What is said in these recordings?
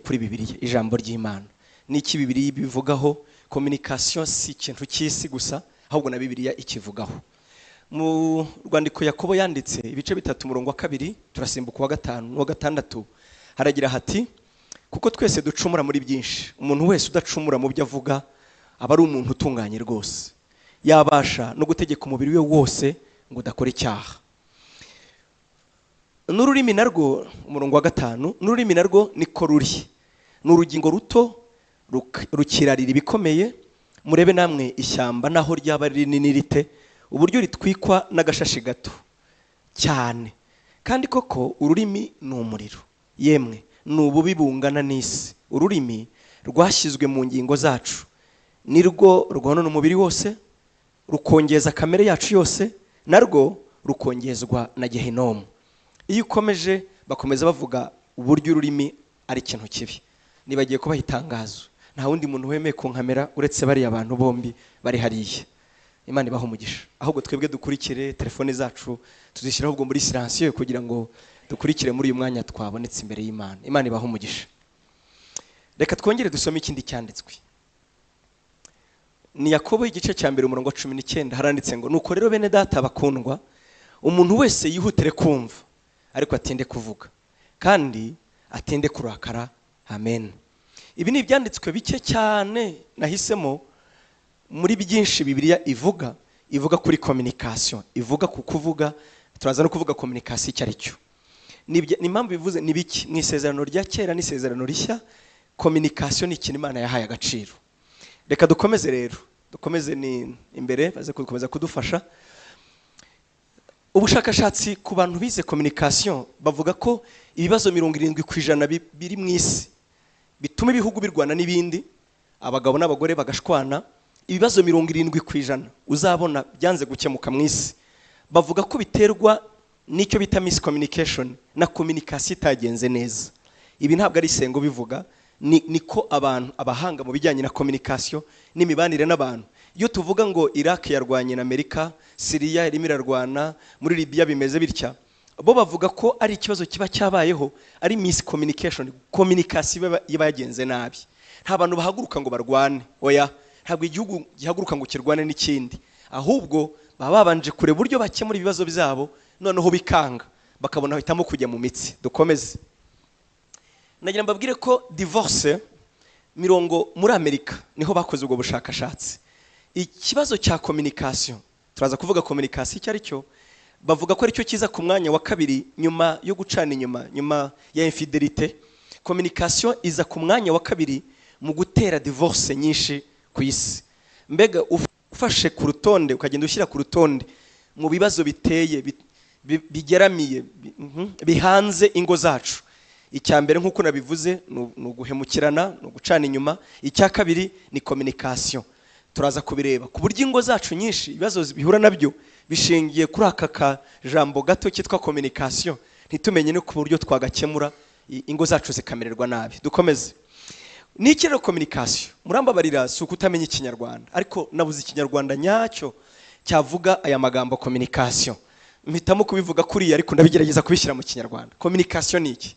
kuri Bibiliya, ijambo ry'Imana. Niki Bibiliya bivugaho? Communication si ikintu cy'isi gusa, ahubwo na Bibiliya ikivugaho. Mu rwandiko Yakobo yanditse ibice 3 umurongo wa 2, turasimbuka wa 5 no 6, haragira hati kuko twese ducumura muri byinshi. Umuntu wese udacumura mu byo avuga aba ari umuntu utunganye rwose, yabasha no gutegeka umubiri we wose ngo udakora icyaha. N'ururimi narwo, umurongo wa 5, n'ururimi narwo niko ruri, n'urugingo ruto rukirarira ibikomeye. Murebe namwe ishyamba naho ryaba rinini rite, uburyo ritwikwa n'agashashi gato cyane. Kandi koko ururimi ni umuriro, yemwe ni ububi bungana n'isi. Ururimi rwashyizwe mu ngingo zacu, nirwo rwonona umubiri wose, rukongeza kamere yacu yose, narwo rukongezwa na Gehinomu. Iyo ukomeje bakomeza bavuga uburyo ururimi ari ikintu kibi. Nibagiye kubaha itangazo, nta wundi muntu wemeye ku nkamera uretse bari abantu bombi bari hariya. Imana ibaho umugisha. Ahubwo twebwe dukurikire, telefone zacu tuzishyiraho ubwo muri silencieux kugira ngo dukurikire muri uyu mwanya twabonetse imbere y'Imana. Imana ibaho umugisha. Reka twongere dusome ikindi cyanditswe. Ni Yakobo igice cya 1 umurongo wa 19, haranditse ngo nuko rero bene data bakundwa, umuntu wese yihutere kumva ariko atinde kuvuga, kandi atinde kurakara. Amen. Ibi ni ibyanditswe bike cyane nahisemo muri byinshi Bibiliya ivuga kuri communication, ivuga ku kuvuga. Turaza no kuvuga communication icyo ari cyo. Ni impamvu bivuze ni biki mu isezerano rya kera n'isezerano rishya. Communication ni ikintu Imana yahaye agaciro. Reka dukomeze rero, dukomeze ni imbere baze gukomeza kudufasha. Ubushakashatsi ku bantu bize communication bavuga ko ibibazo 70% biri mu isi bituma ibihugu birwana n'ibindi, abagabo n'abagore bagashwana. Ibibazo 70% uzabona byanze gukemuka mu isi, bavuga ko biterwa n'icyo bita miscommunication na communication itagenze neza. Ibi ntabwo ari isengo bivuga, niko abantu abahanga mu bijyanye na communication n'imibanire n'abantu. Iyo tuvuga ngo Iraq yarwanye na Amerika, Syria irimo irarwana, muri Libya bimeze bitya, bo bavuga ko ari ikibazo kiba cyabayeho, ari miscommunication, communication iba yagenze nabi. Nta bantu bahaguruka ngo barwane, oya, ntabwo igihugu gihaguruka ngo kirwane n'ikindi, ahubwo baba babanje kureba uburyo bakemura ibibazo byabo, noneho bikanga bakabona hitamo kujya mu mitsi. Dukomeze. Nagira mbabwire ko divorce muri Amerika niho bakoze ubwo bushakashatsi. Ikibazo cya communication, turaza kuvuga communication icyo ari cyo, bavuga ko ari cyo kiza ku mwanya wa 2 nyuma yo gucana nyuma ya infidelité. Communication iza ku mwanya wa 2 mu gutera divorce nyinshi ku isi. Mbega ufashe ku rutonde ukagenda ushyira ku rutonde mu bibazo biteye bigeramiye bihanze ingo zacu, icya mbere nk'uko nabivuze ni uguhemukirana, ni ugucana inyuma. Icya kabiri ni communication. Turaza kubireba ku buryo ingo zacu nyinshi ibibazo bihura nabyo bishingiye kuri aka kajambo gato cyitwa communication. Ntitumenye no ku buryo twagakemura ingo zacu zikamererwa nabi. Dukomeze. Niki rero communication? Murambabarira si ukutamenya ikinyarwanda, ariko nabuze ikinyarwanda nyacyo cyavuga aya magambo communication. Mpitamo kubivuga kuriya, ariko ndabigerageza kubishyira mu kinyarwanda. Communication ni iki?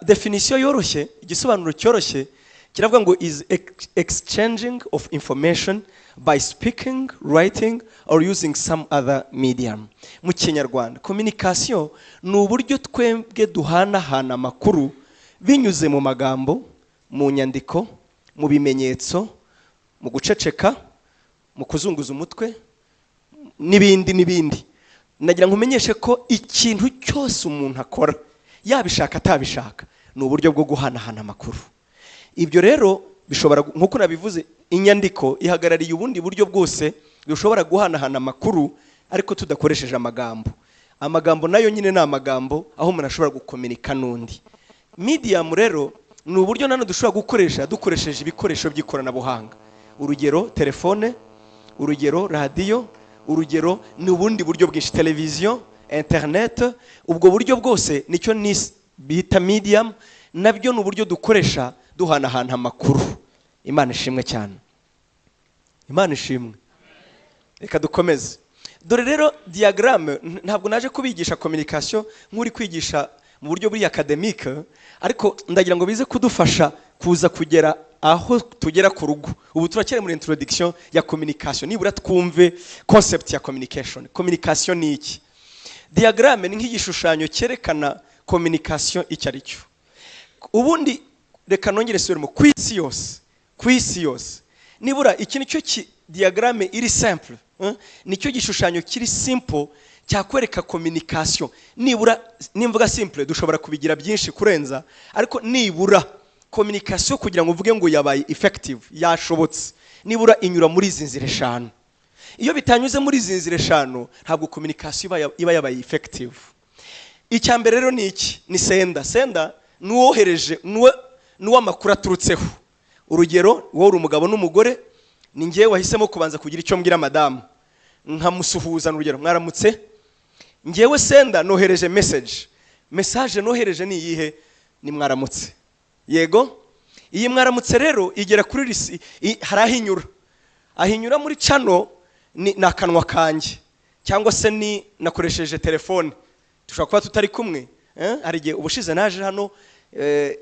Definition yoroshye, igisobanuro cyoroshye kiravuga ngo is exchanging of information by speaking, writing or using some other medium. Mu kinyarwanda communication ni uburyo twebwe duhanahana amakuru binyuze mu magambo, mu nyandiko, mu bimenyetso, mu guceceka, mu kuzunguza umutwe n'ibindi. Nagira ngo umenyeshe ko ikintu cyose umuntu akora, yabishaka atabishaka, ni uburyo bwo guhanahana amakuru. Ibyo rero bishobora, nkuko nabivuze, inyandiko ihagarariye ubundi buryo bwose bishobora guhanahana amakuru ariko tudakoresheje amagambo. Amagambo nayo nyine ni amagambo aho umuntu ashobora gukomunika n'undi. Medium rero ni uburyo nano dushobora gukoresha dukoresheje ibikoresho by'ikoranabuhanga. Urugero telefone, urugero radio, urugero ni ubundi buryo bwinshi, televiziyo, internet. Ubwo buryo bwose nicyo bita medium, nabyo ni uburyo dukoresha duhanahana amakuru. Imana ishimwe cyane. Imana ishimwe. Reka dukomeze. Dore rero diagram, ntabwo naje kubigisha communication nk'uri kwigisha mu buryo buri academique, ariko ndagira ngo bize kudufasha kuza kugera aho tugera ku rugo. Ubu turakere muri introduction ya communication, nibura twumve concept ya communication. Communication ni iki? Diagramme ni nk'igishushanyo cyerekana communication icyo ari cyo. Ubundi reka nongere subiremo ku isi yose nibura iki nicyo diagramme iri simple, nicyo gishushanyo kiri simple cyakwereka communication. Nibura nimvuga simple dushobora kubigira byinshi kurenza, ariko nibura communication kugira ngo uvuge ngo yabaye effective, yashobotse, nibura inyura muri izi nzira eshanu. Iyo bitanyuze muri izi nzira eshanu ntabwo communication iba yabaye effective. Icya mbere rero ni iki? Ni senda nuwohereje nuwa makuru aturutseho. Urugero, wowe uri umugabo n'umugore, ni ngiye wahisemo kubanza kugira icyo mbwira madamu, nkamusuhuza. Urugero, mwaramutse. Ngiyewe senda nohereje message nohereje ni iyihe? Ni mwaramutse. Yego, iyi mwaramutse rero igera kuri harahinyura, ahinyura muri channel ni nakanwa kanje, cyangwa se ni nakoresheje telefone. Tushobora kuba tutari kumwe, hari igihe ubushize naje hano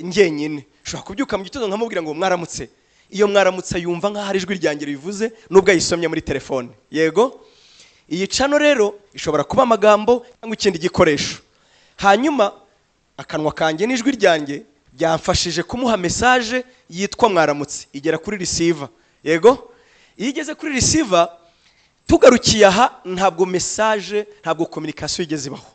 ngenyine, ushobora kubyuka mu gitondo nkamubwira ngo mwaramutse. Iyo mwaramutse yumva nkaho hari ijwi ryanjye rivuze nubwo ayisomye muri telefone. Yego, iyi channel rero ishobora kuba amagambo cyangwa ikindi gikoresho. Hanyuma akanwa kanje n'ijwi ryanjye byamfashije kumuha message yitwa mwaramutse, igera kuri receiver. Yego, iyo igeze kuri receiver, tugarukiye aha ntabwo message, ntabwo communication igeze ibaho.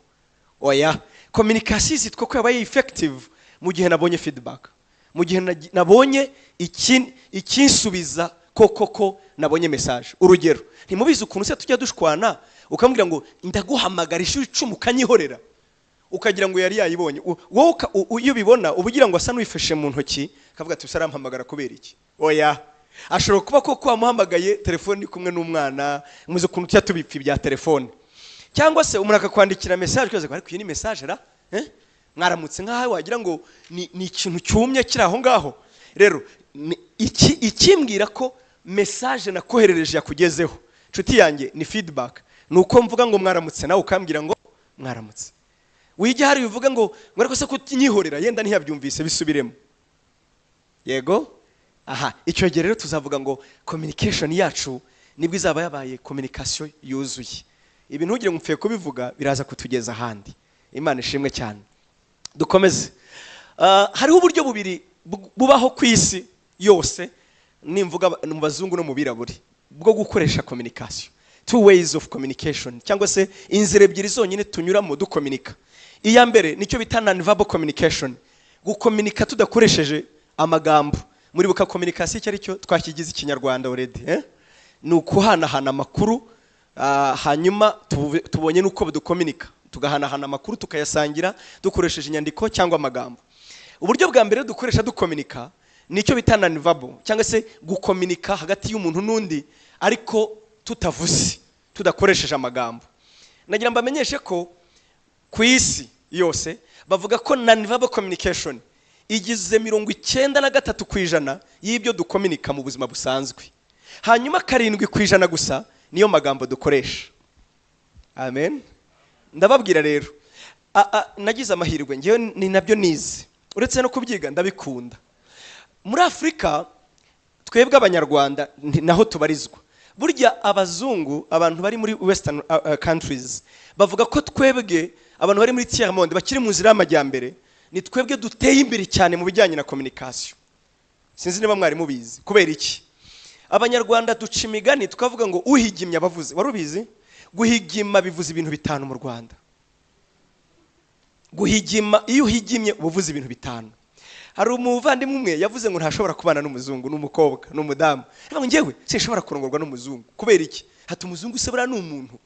Oya, communication zitwa ko yabaye effective mu gihe nabonye feedback, mu gihe nabonye ikinsubiza koko nabonye message. Urugero, ntimubizi ukuntu se tujya dushwana ukambwira ngo ndaguhamagara ishuri 10 ukanyihorera, ukagira ngo yari yayibonye. Wowe iyo bibona ubugira ngo asa n'uyifashe mu ntoki, kavuga ati usarampamagara kubera iki? Oya, ashobora kuba koko wamuhamagaye telefone ni kumwe n'umwana, muzi ukuntu tujya tubipfa bya telefone. Cyangwa se umuntu akakwandikira message kwaze ariko iyi ni message ra mwaramutse, nkaho wagira ngo ni ikintu cyumye kiri aho ngaho. Rero ikimbwira ko message nakoherereje yakugezeho, nshuti yanjye, ni feedback. Nuko mvuga ngo mwaramutse nawe ukambwira ngo mwaramutse. Wijya hari bivuga ngo ariko se kunyihorera yenda ntiyabyumvise bisubiremo. Yego, aha, icyo gihe rero tuzavuga ngo communication yacu nibwo izaba yabaye communication yuzuye. Ibi ntugire ngo mfeye kubivuga biraza kutugeza ahandi. Imana ishimwe cyane. Dukomeze. Hariho uburyo bubiri bubaho ku isi yose, nimvuga mu bazungu no mu biraburi, bwo gukoresha communication. Two ways of communication, cyangwa se inzira ebyiri zonyine tunyuramo dukomunika. Iya mbere nicyo bita non-verbal communication, gukomunika tudakoresheje amagambo. Muri buka communication icyo ari cyo twakigize ikinyarwanda already, ni ukuhanahana amakuru, hanyuma tubonye nuko dukomunika, tugahanahana amakuru tukayasangira dukoresheje inyandiko cyangwa amagambo. Uburyo bwa mbere dukoresha dukomunika nicyo bita non-verbal, cyangwa se gukomunika hagati y'umuntu n'undi ariko tutavuze, tudakoresheje amagambo. Nagira mbamenyeshe ko ku isi yose bavuga ko non-verbal communication igize 93% y'ibyo dukomunika mu buzima busanzwe. Hanyuma 7% gusa niyo magambo dukoresha. Amen. Ndababwira rero, nagize amahirwe ngiye ni nabyo nize, uretse no kubyiga ndabikunda. Muri Afrika twebwe abanyarwanda naho tubarizwa. Burya abazungu, abantu bari muri western countries, bavuga ko twebwe abantu bari muri tiers monde bakiri mu nzira y'amajyambere, ni twebwe duteye imbere cyane mu bijyanye na communication. Sinzi niba mwari mubizi. Kubera iki? Abanyarwanda duca imigani tukavuga ngo uhigimya bavuze. Warubizi? Guhigima bivuze ibintu bitanu mu Rwanda. Guhigima, iyo uhigimye ubuvuze ibintu bitanu. Hari umuvandimwe umwe yavuze ngo ntashobora kubana n'umuzungu, n'umukobwa, n'umudamu. Ngo ngewe sinshobora kurongorwa n'umuzungu. Kubera iki? Hati umuzungu se bura n'umuntu.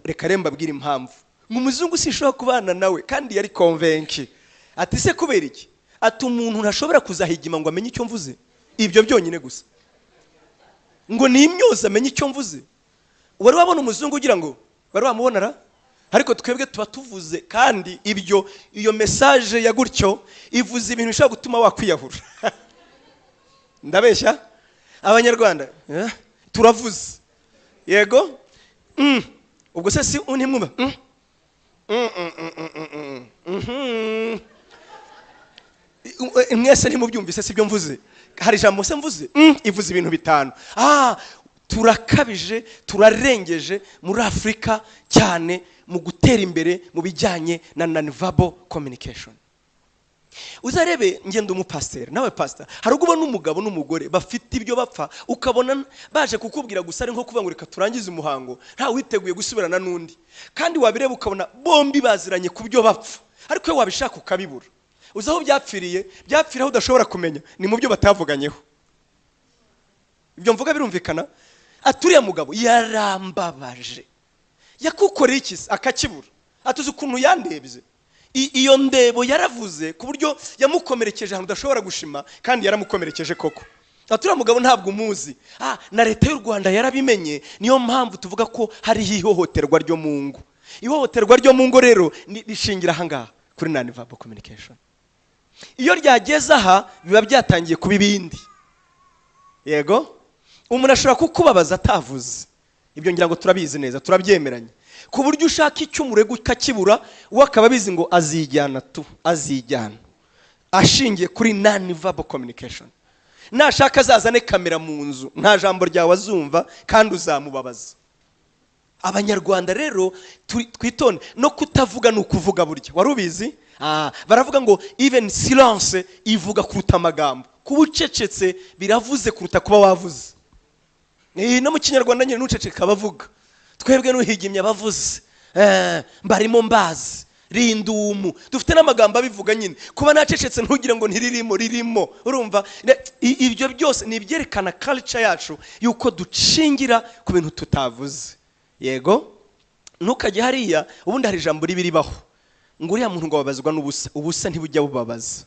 Reka remba abwira impamvu. Umuzungu sinshobora kubana nawe kandi yari convaincu. Ati se kubera iki? Ati umuntu ntashobora kuzahigima ngo amenye icyo mvuze. Ibyo byonyine gusa. Ngo ni imyoza amenye icyo mvuze. Wari wabona umuzungu ugira ngo wari wamubonara? Ariko twebwe tuba tuvuze, kandi iyo message ya gutyo ivuze ibintu bishobora gutuma wakwiyahura. Ndabeshya? Abanyarwanda turavuze. Yego? Ubwo se si unimwumva? mwese ntimubyumvise sibyo mvuze? Hari ijambo se mvuze ivuze ibintu bitanu. Turakabije, turarengeje muri Afrika cyane mu gutera imbere mu bijyanye na non-verbal communication. Uzarebe ngende umupasiteri nawe pastor, hari ubwo n'umugabo n'umugore bafite ibyo bapfa, ukabona baje kukubwira gusa ari nko kuvuga ngo reka turangize umuhango, nta witeguye gusubirana n'undi, kandi wabireba ukabona bombi baziranye ku byo bapfa, ariko iyo wabishaka ukabibura. Uzaho byapfiriye aho udashobora kumenya, ni mu byo batavuganyeho. Ibyo mvuga birumvikana? Aturiya mugabo yarambabaje, yakukoreye iki akakibura, atuze ukuntu yandebye. Iyo ndebo yaravuze ku buryo yamukomerekeje ahantu udashobora gushima, kandi yaramukomerekeje koko. Aturiya mugabo ntabwo umuzi, na leta y'u Rwanda yarabimenye. Niyo mpamvu tuvuga ko hari ihohoterwa ryo mu ngo. Ihohoterwa ryo mu ngo rero rishingira ahangaha kuri non-verbal communication. Iyo ryageze aha biba byatangiye kuba ibindi. Yego, umuntu ashobora kukubabaza atavuze. Ibyo ngira ngo turabizi neza, turabyemeranye. Ku buryo ushaka icyo umurego ukakibura, we akaba abizi ngo azijyana ashingiye kuri non-verbal communication. Nashaka azazane kamera mu nzu, nta jambo ryawe azumva kandi uzamubabaza. Abanyarwanda rero twitonde no kutavuga no kuvuga burya. Wari ubizi? Baravuga ngo even silence ivuga kuruta amagambo. Kuba ucecetse biravuze kuruta kuba wavuze. No mu Kinyarwanda nyine n'uceceka bavuga. Twebwe n'uhigimye abavuze, mbarimo mbazi, rindumu. Dufite n'amagambo abivuga nyine. Kuba nacecetse ntugire ngo ririmo. Urumva? Ibyo byose ni ibyerekana culture yacu yuko ducingira ku bintu tutavuze. Yego, ntukajye hariya ubundi hari ijambo ribiribaho ngo uriya muntu ngo babazwa n'ubusa. Ubusa ntibujya bubabaza.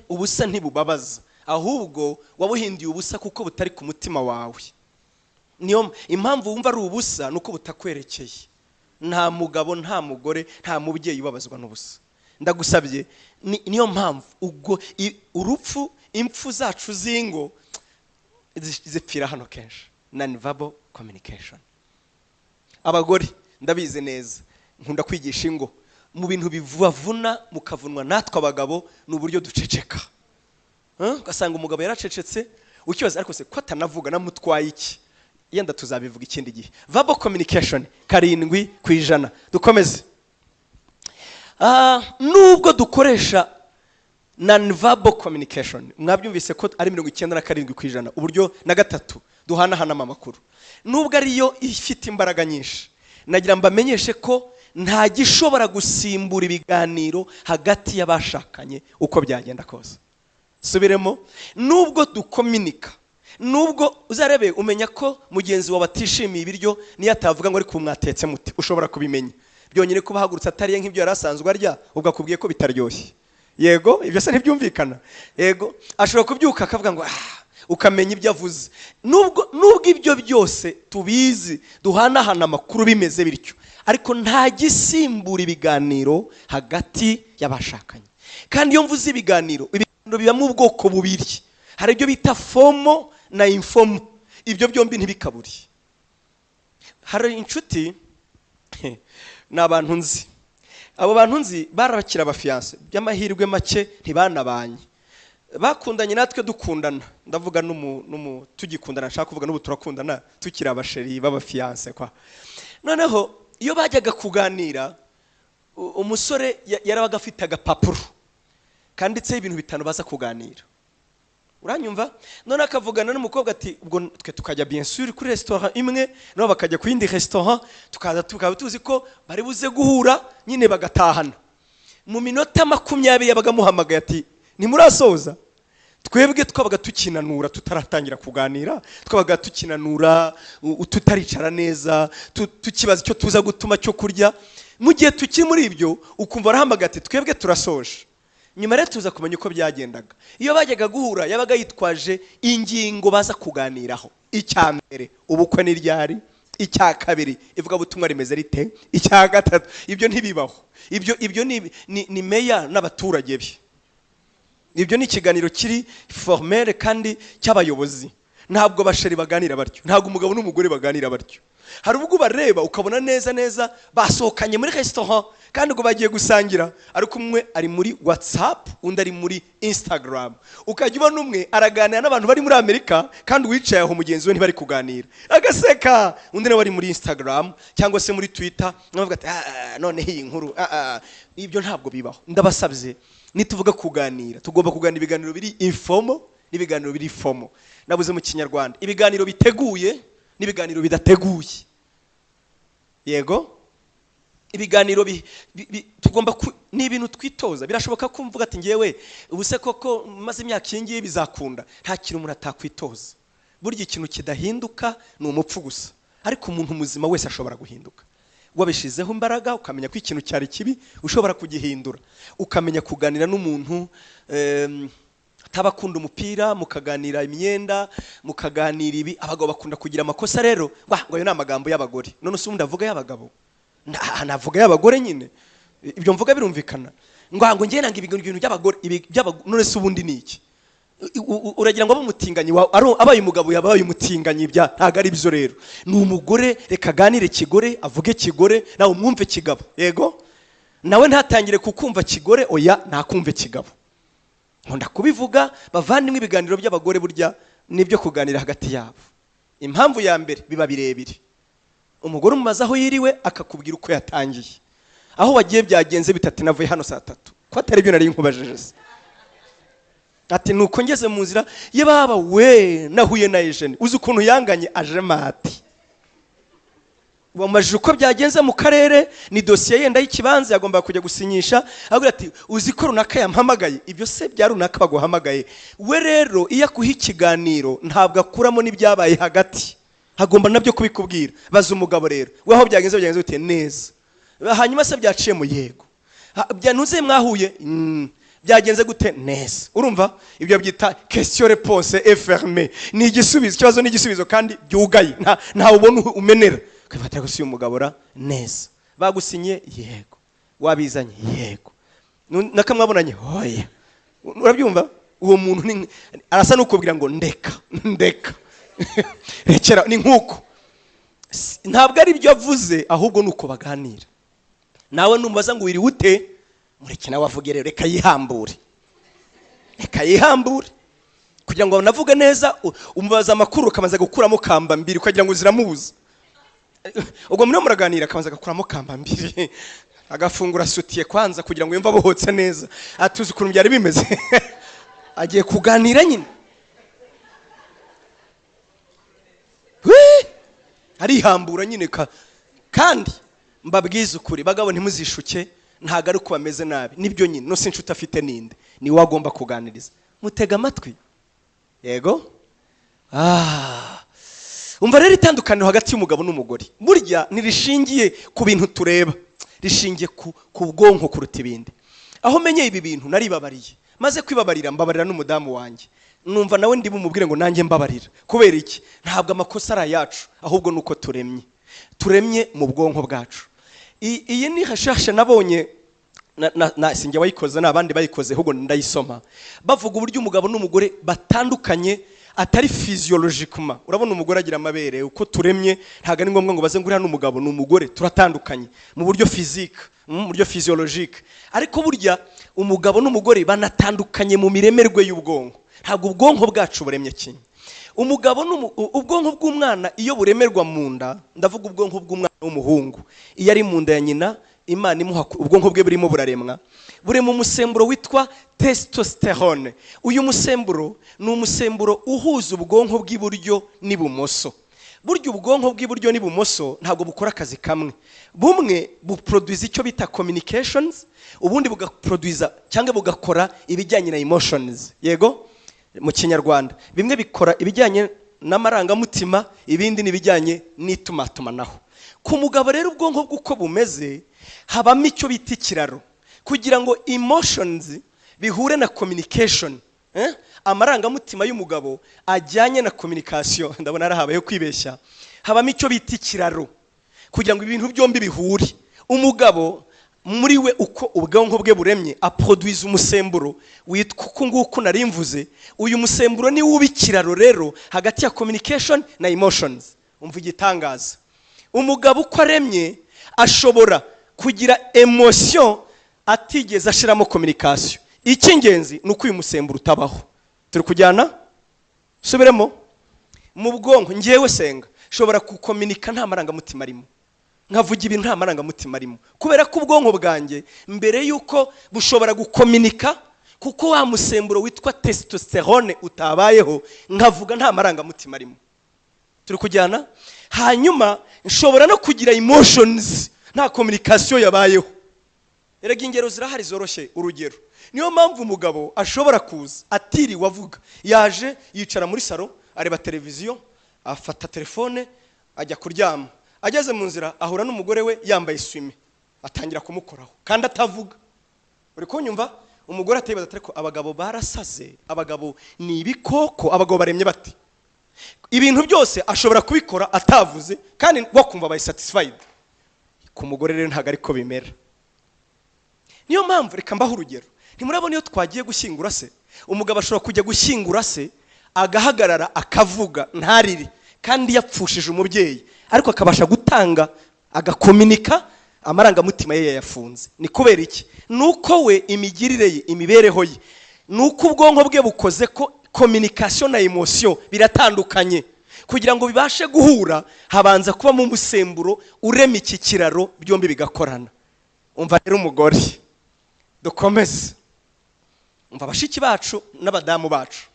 Ubusa ntibubabaza, ahubwo wabuhindiye ubusa kuko butari ku mutima wawe. Niyo impamvu wumva ari ubusa nuko butakwerekeye. Nta mugabo, nta mugore, nta mubyeyi ubabazwa n'ubusa. Ndagusabye, niyo mpamvu ubwo urupfu, impfu zacu zingo zipfira hano kenshi. Non-verbal communication. Abagore ndabize neza, nkunda kwigisha ingo mu bintu bivuna mukavunwa natwe abagabo n'uburyo duceceka. Ugasanga umugabo yaracecetse, ukibaza ariko se ko atanavuga namutwaye iki? Yenda tuzabivuga ikindi gihe. Verbal communication 7%. Dukomeze. Nubwo dukoresha non-verbal communication, mwabyumvise ko ari 97%, uburyo na gatatu duhanahana amakuru. Nubwo ariyo ifite imbaraga nyinshi, nagira mbamenyeshe ko nta gishobora gusimbura ibiganiro hagati y'abashakanye uko byagenda kose. Subiremo, nubwo dukominika, nubwo uzarebe umenya ko mugenzi wawe atishimiye ibiryo niyo atavuga ngo ari kumwatetse muti, ushobora kubimenya byonyine kuba hagurutse atariye nk'ibyo yarasanzwe arya, ubwo ko bitaryoshye. Yego, ibyo se ntibyumvikana. Yego, ashobora kubyuka akavuga ngo ukamenya ibyo avuze. Nubwo ibyo byose tubizi, duhanahana amakuru bimeze bityo, ariko nta gisimbura ibiganiro hagati y'abashakanye. Kandi iyo mvuze ibiganiro bibamo ubwoko bubiri. Hari ibyo bita formal na informal. Ibyo byombi ntibikaburi. Hari inshuti n'abantu nzi. Abo bantu nzi barakira abafiance by'amahirwe make ntibanabanye. Bakundanye natwe dukundana. Ndavuga tugikundana, nshaka kuvuga n'ubu turakundana tukira abasheri b'abafiance kwa. Noneho iyo bajyaga kuganira, umusore yarabaga afite agapapuro kanditseho ibintu bitanu baza kuganira. Uranyumva? None akavugana n'umukobwa ati ubwo twe tukajya bien sûr kuri restaurant imwe, no bakajya ku yindi restaurant, tukaba tuzi ko bari buze guhura nyine bagatahana. Mu minota 20 yabaga muhamagaye ati ni murasoza. Twebwe twabaga tukinanura tutaratangira kuganira, twabaga tukinanura tutaricara neza, tukibaza icyo tuza gutuma cyo kurya. Mu gihe tukiri muri ibyo ukumva arahamagaye ati twebwe turasoje. Nyuma rero tuza kumenya uko byagendaga. Iyo bajyaga guhura yabaga yitwaje ingingo baza kuganiraho. Icya mbere, ubukwe ni ryari. Icya kabiri, ivuga butumwa rimeze rite. Icya gatatu, ibyo ntibibaho. Ibyo ni meya n'abaturage be. Ibyo ni ikiganiro kiri formel kandi cy'abayobozi. Ntabwo basheri baganira batyo. Ntabwo umugabo n'umugore baganira batyo. hari ubwo bareba ukabona neza neza basohokanye muri restaurant kandi ngo bagiye gusangira, ariko umwe ari muri WhatsApp undi ari muri Instagram. Ukajya ubona umwe araganira n'abantu bari muri Amerika kandi wicaye aho mugenzi we ntibari kuganira, agaseka. Undi nawe ari muri Instagram cyangwa se muri Twitter, navuga ati none iyi nkuru ibyo ntabwo bibaho. Ndabasabye nituvuga kuganira tugomba kuganira ibiganiro biri informal n'ibiganiro biri formal. Nabuze mu Kinyarwanda ibiganiro biteguye n'ibiganiro bidateguye. Yego, ibiganiro tugomba ni ibintu twitoza. Birashoboka ko mvuga ati ngewe ubuse koko maze imyaka ingiye bizakunda. Nta kintu umuntu atakwitoza. Burya ikintu kidahinduka ni umupfu gusa, ariko umuntu muzima wese ashobora guhinduka. Wabishizeho imbaraga ukamenya ko ikintu cyari kibi ushobora kugihindura, ukamenya kuganira n'umuntu atabakunda umupira, mukaganira imyenda, mukaganira ibi. Abagabo bakunda kugira amakosa rero, ngo ayo ni amagambo y'abagore. None se ubundi avuga y'abagabo? Navuga y'abagore nyine. Ibyo mvuga birumvikana. Ngo ngiye nanga ibintu by'abagore, none se ubundi ni iki? Uragira ngo abumutinganyi abaye umugabo yabaye umutinganyi, bya ntago ari byo rero. Ni umugore, reka ganire kigore, avuge kigore, nawe umwumve kigabo. Yego, nawe ntatangire kukumva kigore, oya ntakumve kigabo. Nkunda kubivuga bavandimwe, ibiganiro by'abagore burya nibyo kuganira hagati yabo. Impamvu ya mbere biba birebire. Umugore umumaze aho yiriwe akakubwira uko yatangiye, aho wagiye byagenze bitatu, navuye hano saa 3 ko atari byo nari nkubajije se. Ati nuko ngeze mu nzira ye baba we nahuye na Eugene, uzi ukuntu yanganye aje mati. Wamajije uko byagenze mu karere, ni dosiye yenda y'ikibanza yagomba kujya gusinyisha, avuga ati uzi ko runaka yampamagaye. Ibyo se bya runaka baguhamagaye. We rero iyo akuha ikiganiro ntabwo akuramo n'ibyabaye hagati, hagomba nabyo kubikubwira. Baza umugabo rero, we aho byagenze bite neza, hanyuma se byaciye mu yego, byantuze mwahuye byagenze gute neza. Urumva ibyo byita question réponse fermée, ni igisubizo, ikibazo ni igisubizo kandi byugaye, nta ubona umenera. Kwifatira gusiya umugabo ra neza, bagusinye yego, wabizanye yego, nakamwabonanye hoya. Urabyumva? Uwo muntu arasa n'ukubwira ngo ndeka rekera, ni nkuko. Ntabwo ari byo avuze, ahubwo nuko baganira. Nawe numbaza ngo wiri ute, mureke nawe avuge rero, reka yihambure kugira ngo navuge neza. Umubaza amakuru ukamaze gukuramo kamba mbiri kugira ngo ziramubuza. Ubwo muri muraganira akabanza gakuramo kamba mbiri, agafungura sutiye kwanza kugira ngo yumva abohotse neza, atuzi ukuntu byari bimeze. Agiye kuganira nyine, arihambura nyine. Kandi mbabwiza ukuri bagabo, ntimuzishuke, ntago ari uko bameze nabi, nibyo nyine. No sinshuti afite ninde, ni wagomba kuganiriza. Mutega amatwi. Yego, umva rero itandukaniro hagati y'umugabo n'umugore burya nirishingiye ku bintu tureba, rishingiye ku bwonko kuruta ibindi. Aho menye ibi bintu naribabariye, maze kwibabarira mbabarira n'umudamu wanjye, numva nawe ndi bumubwire ngo nanjye mbabarira. Kubera iki? Ntabwo amakosa ari ayacu, ahubwo nuko turemye mu bwonko bwacu. Iyi ni recherche nabonye, sinjye wayikoze, n'abandi bayikoze, ahubwo ndayisoma. Bavuga uburyo umugabo n'umugore batandukanye atari physiologiquement. Urabona umugore agira amabere, uko turemye ntago ari ngombwa ngo baze ngurira n'umugabo n'umugore, turatandukanye mu buryo physique, mu buryo physiologique. Ariko burya umugabo n'umugore banatandukanye mu miremerwe y'ubwonko. Ntabwo ubwonko bwacu buremye kimwe. Umugabo ubwonko bw'umwana iyo buremerwa mu nda, ndavuga ubwonko bw'umwana w'umuhungu, iyo ari mu nda ya nyina, Imana imuha ubwonko bwe burimo buraremwa, burema umusemburo witwa testosterone. Uyu musemburo ni umusemburo uhuza ubwonko bw'iburyo n'ibumoso. Burya ubwonko bw'iburyo n'ibumoso ntabwo bukora akazi kamwe. Bumwe buproduce icyo bita communications, ubundi bugaproduce cyangwa bugakora ibijyanye na emotions. Yego, mu Kinyarwanda bimwe bikora ibijyanye n'amarangamutima, ibindi n'ibijyanye n'itumatumanaho. Ku mugabo rero ubwonko bw'uko bumeze, habamo icyo bita ikiraro kugira ngo emotions bihure na communication. Amarangamutima y'umugabo ajyanye na communication, ndabona arahabaye kwibeshya. Habamo icyo bita ikiraro kugira ngo ibintu byombi bihure. Umugabo muri we uko ubwonko bwe buremye, aproduce umusemburo witwa uko nguko narimvuze. Uyu musemburo ni wubikiraro rero hagati ya communication na emotions. Umva igitangaza, umugabo uko aremye ashobora kugira emotion atigeze ashiramo communication. Icy'ingenzi ni uko uyu musemburo utabaho. Turi kujyana subiremo mu bwonko. Ngewe senga shobora kukominika nta marangamutima arimo, nkavuga ibintu nta marangamutima arimo, kubera ko ubwonko bwanjye mbere yuko bushobora gukominika, kuko wa musemburo witwa testosterone utabayeho, nkavuga nta marangamutima arimo. Turi kujyana. Hanyuma nshobora no kugira emotions nta communication yabayeho. Erega ingero zirahari zoroshye. Urugero, niyo mpamvu umugabo ashobora kuza atiri wavuga, yaje yicara muri salo areba televiziyo, afata telefone ajya kuryama, ageze mu nzira ahura n'umugore we yambaye swime, atangira kumukoraho kandi atavuga. Uri kunyumva? Umugore atayibaza atari ko abagabo barasaze, abagabo ni ibikoko, abagabo baremye bati. Ibintu byose ashobora kubikora atavuze kandi wakumva bayi satisfied. Ku mugore rero ntago ariko bimera. Niyo mpamvu reka mbaho urugero. Ntimurabona iyo twagiye gushyingura se, umugabo ashobora kujya gushyingura se agahagarara akavuga ntariri kandi yapfushije umubyeyi, ariko akabasha gutanga agakominika amarangamutima ye yayafunze. Ni kubera iki? Nuko we imigirire ye, imibereho ye, nuko ubwonko bwe bukoze ko communication na emotion biratandukanye. Kugira ngo bibashe guhura habanza kuba mu musemburo urema iki kiraro byombi bigakorana. Umva rero umugore, dukomeze. Umva bashiki bacu n'abadamu bacu,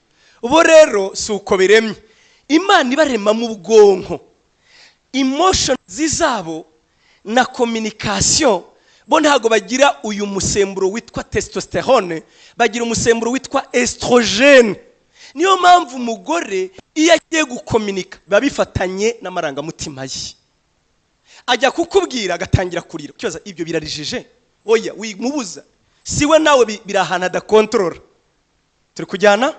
ubo rero suko biremye. Imana ibarema mu bwonko, emotion zizabo na communication. Bo ntago bagira uyu musemburo witwa testosterone, bagira umusemburo witwa estrogene. Niyo mpamvu umugore iyo agiye gukominika babifatanye n'amarangamutima ye. Ajya kukubwira agatangira kurira, cyoza ibyo birarijije, oya wimubuza, siwe nawe birahana da control. Turi kujyana.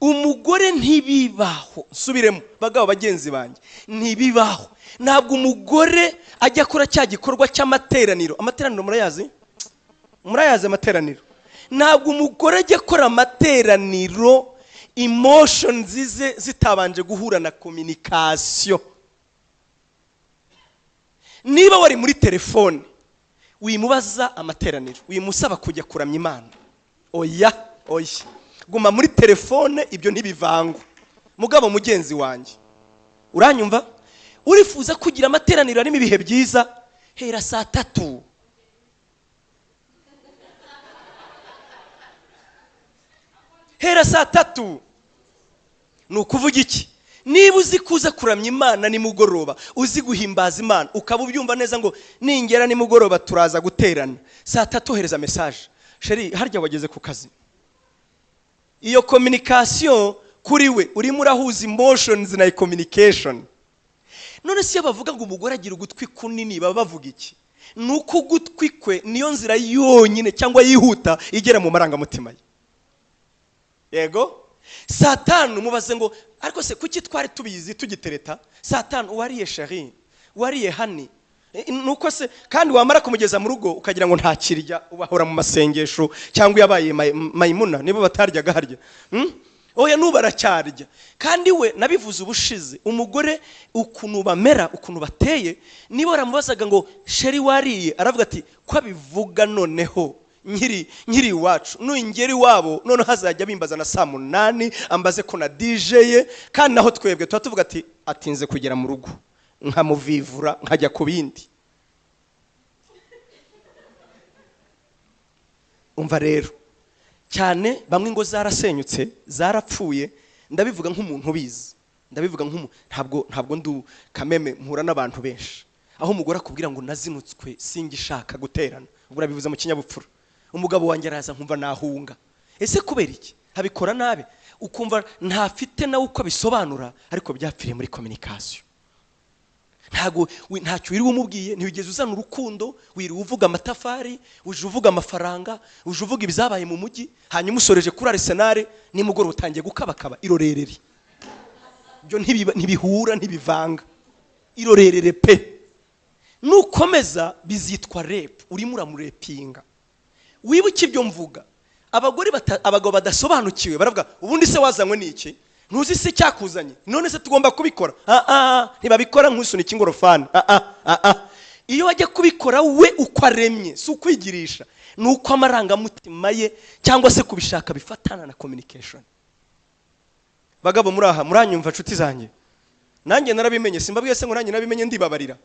Umugore ntibibaho, subiremo bagabo bagenzi banjye, ntibibaho. Ntabwo umugore ajya kora cya gikorwa cy'amateraniro. Amateraniro murayazi? Murayazi amateraniro? Ntabwo umugore ajya kora amateraniro emotions zize zitabanje guhura na communication. Niba wari muri telefone wimubaza amateraniro, wimusaba kujya kuramya Imana, oya oya, guma muri telefone, ibyo ntibivangwa. Mugabo mugenzi wanjye, uranyumva? Urifuza kugira amateraniro arimo ibihe byiza, hera saa 3. Hera saa 3. Nukuvuga iki? Niba uzi kuza kuramya Imana ni mugoroba, uzi guhimbaza Imana, ukaba ubyumva neza ngo ningera ni mugoroba turaza guterana, saa 3 hereza message, sheri harya wageze ku kazi. Iyo communication kuri we urimo urahuza emotions na communication. None se bavuga ngo umugore agira ugutwi kunini, baba bavuga iki? Nuko ugutwi kwe niyo nzira yonyine cyangwa yihuta igera mu marangamutima ye. Yego? Saa 5 mubaze ngo ariko se kuki twari tubizi tugitereta? Saa 5 wariye sheri, wariye hani, nuko se kandi wamara kumugeza mu rugo ukagira ngo nta kirya, ubahora mu masengesho cyangwa yabaye Mayimuna nibo bataryaga harya. Oya nubaracyarya. Kandi we nabivuze ubushize, umugore ukuntu bamera, ukuntu bateye, nibo baramubazaga ngo sheri wariye, aravuga ati ko bivuga noneho nkiri iwacu, n'ingeri wabo none hazajya bimbaza na saa 8 ambaze ko na DJ ye, kandi naho twebwe tuvuga ati atinze kugera mu rugo nkamuvivura nkajya ku bindi. Umva rero, cyane bamwe ngo zarasenyutse, zarapfuye, ndabivuga nk'umuntu ubizi, ndabivuga ntabwo ndu kameme mpura n'abantu benshi, aho umugore akubwira ngo nazinutswe singishaka guterana, ubwo urabivuze mu kinyabupfura. Umugabo wanjye araza nkumva nahunga. Ese kubera iki? Habikora nabe, ukumva ntafite nawe uko bisobanura, ariko byapfiriye muri communication. Ntacyo wiri umubwiye, ntiwigeze uzana urukundo, wiri uvuga amatafari, uje uvuga amafaranga, uje uvuga ibizabaye mu mujyi, hanyuma usoreje kuri Arsenal ni mugoro utangiye gukabakaba irorerere. Byo ntibihura ntibivanga. Irorerere pe. Nukomeza bizitwa rap, urimo uramurepinga. Wibuke ibyo mvuga. Abagabo badasobanukiwe baravuga ubundi se wazanywe n'iki? ntuzi se cyakuzanye, none se tugomba kubikora. Ntibabikora nk'usunika ingorofani. Iyo wajya kubikora we uko aremye, si ukwigirisha, ni uko amarangamutima ye cyangwa se kubishaka bifatana na communication. Bagabo muraha, muranyumva nshuti zanjye? Nanjye narabimenye, simbabwiye se ngo nanjye nabimenye ndibabarira.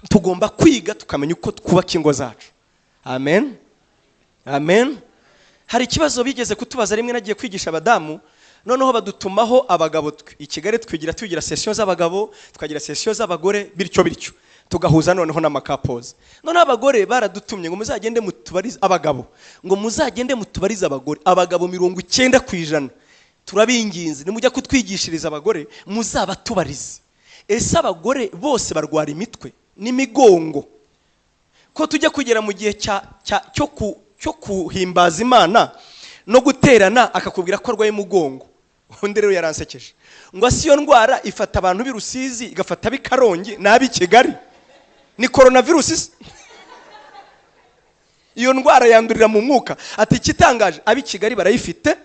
Tugomba kwiga tukamenya uko twubaka ingo zacu. Amen, amen. Hari ikibazo bigeze kutubaza rimwe, nagiye kwigisha abadamu, noneho badutumaho abagabo. I Kigali twigira session z'abagabo, tukagira session z'abagore, bityo tugahuza noneho n'amakapoze. Noneho abagore baradutumye ngo muzagende mutubarize abagabo, ngo muzagende mutubarize abagore. Abagabo 90% turabinginze nimujya kutwigishiriza abagore muzabatubarize. Ese abagore bose barwara imitwe n'imigongo ko tujya kugera mu gihe cyo kuhimbaza Imana no guterana akakubwira ko arwaye mugongo? Undi rero yaransekeje ngo asiyo ndwara ifata abantu b'Irusizi igafata b'Ikarongi nabi Kigali, ni coronavirus. Iyo ndwara yandurira mu mwuka. Ati kitangaje abi Kigali barayifite,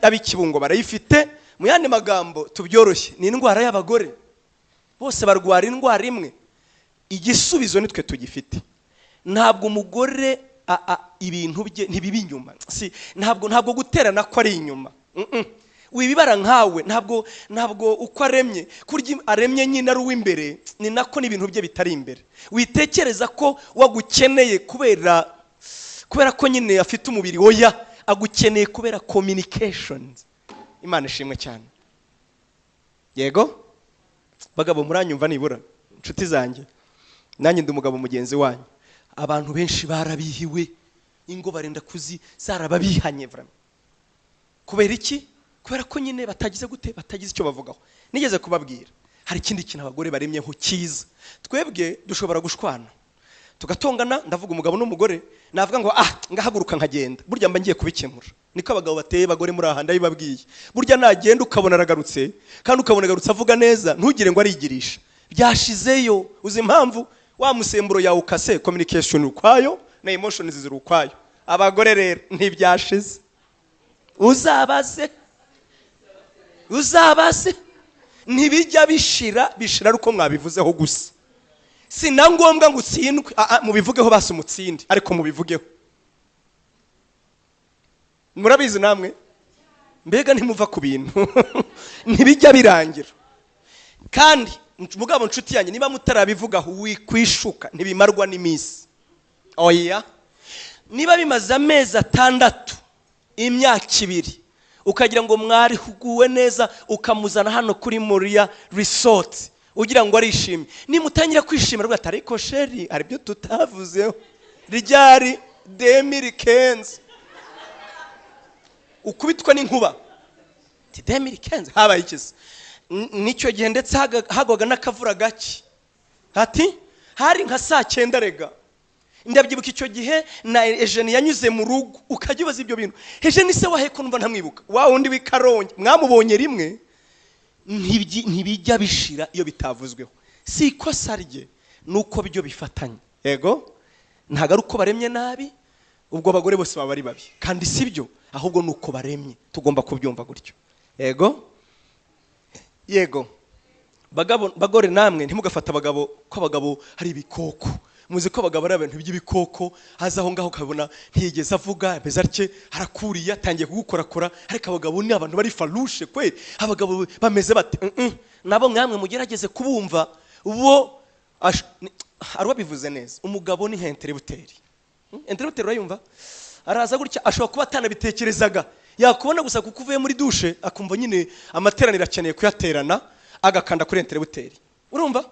abi Kibungo barayifite. Mu yandi magambo tubyoroshye, ni indwara y'abagore. Bose barwara indwara imwe. Igisubizo nitwe tugifite. Ntabwo umugore ibintu bye ntibibi inyuma. Ntabwo guterana ko ari inyuma. Wibibara nkawe, ntabwo uko aremye, kurya aremye nyine ari uw'imbere, ni nako n'ibintu bye bitari imbere. Witekereza ko wagukeneye kubera ko nyine afite umubiri, oya, agukeneye kubera communications. Imana ishimwe cyane. Yego bagabo muranyumva nibura nshuti zanjye? Nanjye ndi umugabo mugenzi wanyu. Abantu benshi barabihiwe, ingo barenda zarababihanye vraiment. Kubera iki? Kubera ko nyine batagize icyo bavugaho. Nigeze kubabwira hari ikindi kintu abagore baremyeho cyiza. Twebwe dushobora gushwana tugatongana, ndavuga umugabo n'umugore, navuga ngo ngahaguruka nkagenda, burya mba ngiye kubikemura. Niko abagabo bateye, abagore muri aha ndabibabwiye. Burya nagenda ukabona aragarutse, kandi ukabona agarutse avuga neza, ntugire ngo arigirisha, byashizeyo. Uzi impamvu? Wa musemburo yawe ukase, communication ukwayo na emotions ziri ukwayo. Abagore rero ntibyashize. Uzabaze ntibijya bishira uko mwabivuzeho gusa. Sina ngombwa ngo utsindwe, mubivugeho basi umutsinde, ariko mubivugeho. Murabizi namwe? Mbega ntimuva ku bintu ntibijya birangira. Kandi mugabo nshuti yanjye, niba mutarabivugaho wikwishuka, ntibimarwa n'imisi. Oya, niba bimaze amezi 6, imyaka 2, ukagira ngo mwari huguwe neza, ukamuzana hano kuri Moria Resort ugira ngo arishimye, nimutangira kwishimira rwa tariko sheri ari byo tutavuzeho rijyari 2015 ukubitwa n'inkuba. 2015 habaye ikiza nicyo gihe, ndetse hagwaga n'akavura gake. Ati hari nka 9 rega. Ndabyibuka icyo gihe na Eugene yanyuze mu rugo, ukagibaza ibyo bintu. Eugene se waheko numva ntamwibuka, wa wundi w'Ikarongi mwamubonye rimwe. Ntibijya bishira iyo bitavuzweho. Si ikosa rye, nuko byo bifatanye. Yego, ntago ari uko baremye nabi, ubwo abagore bose baba ari babi, kandi sibyo, ahubwo nuko baremye. Tugomba kubyumva gutyo. Yego bagore namwe ntimugafata abagabo ko abagabo hari ibikoko. Muzi ko abagabo ari abantu by'ibikoko, haza aho ngaho kabona ntiyigeze avuga, bezarke harakuriye atangiye kugukorakora. Ariko abagabo ni abantu bari farushe kwe. Abagabo bameze bate? Nabo mwamwe mugerageze kubumva, bo arwa bivuze neza. Umugabo ni interrupteur. Interrupteur urayumva? Araza gutya, ashobora kuba atanabitekerezaga, yakubona gusa kuko uvuye muri douche akumva nyine amateraniro akeneye kuyaterana, agakanda kuri interrupteur. Urumva?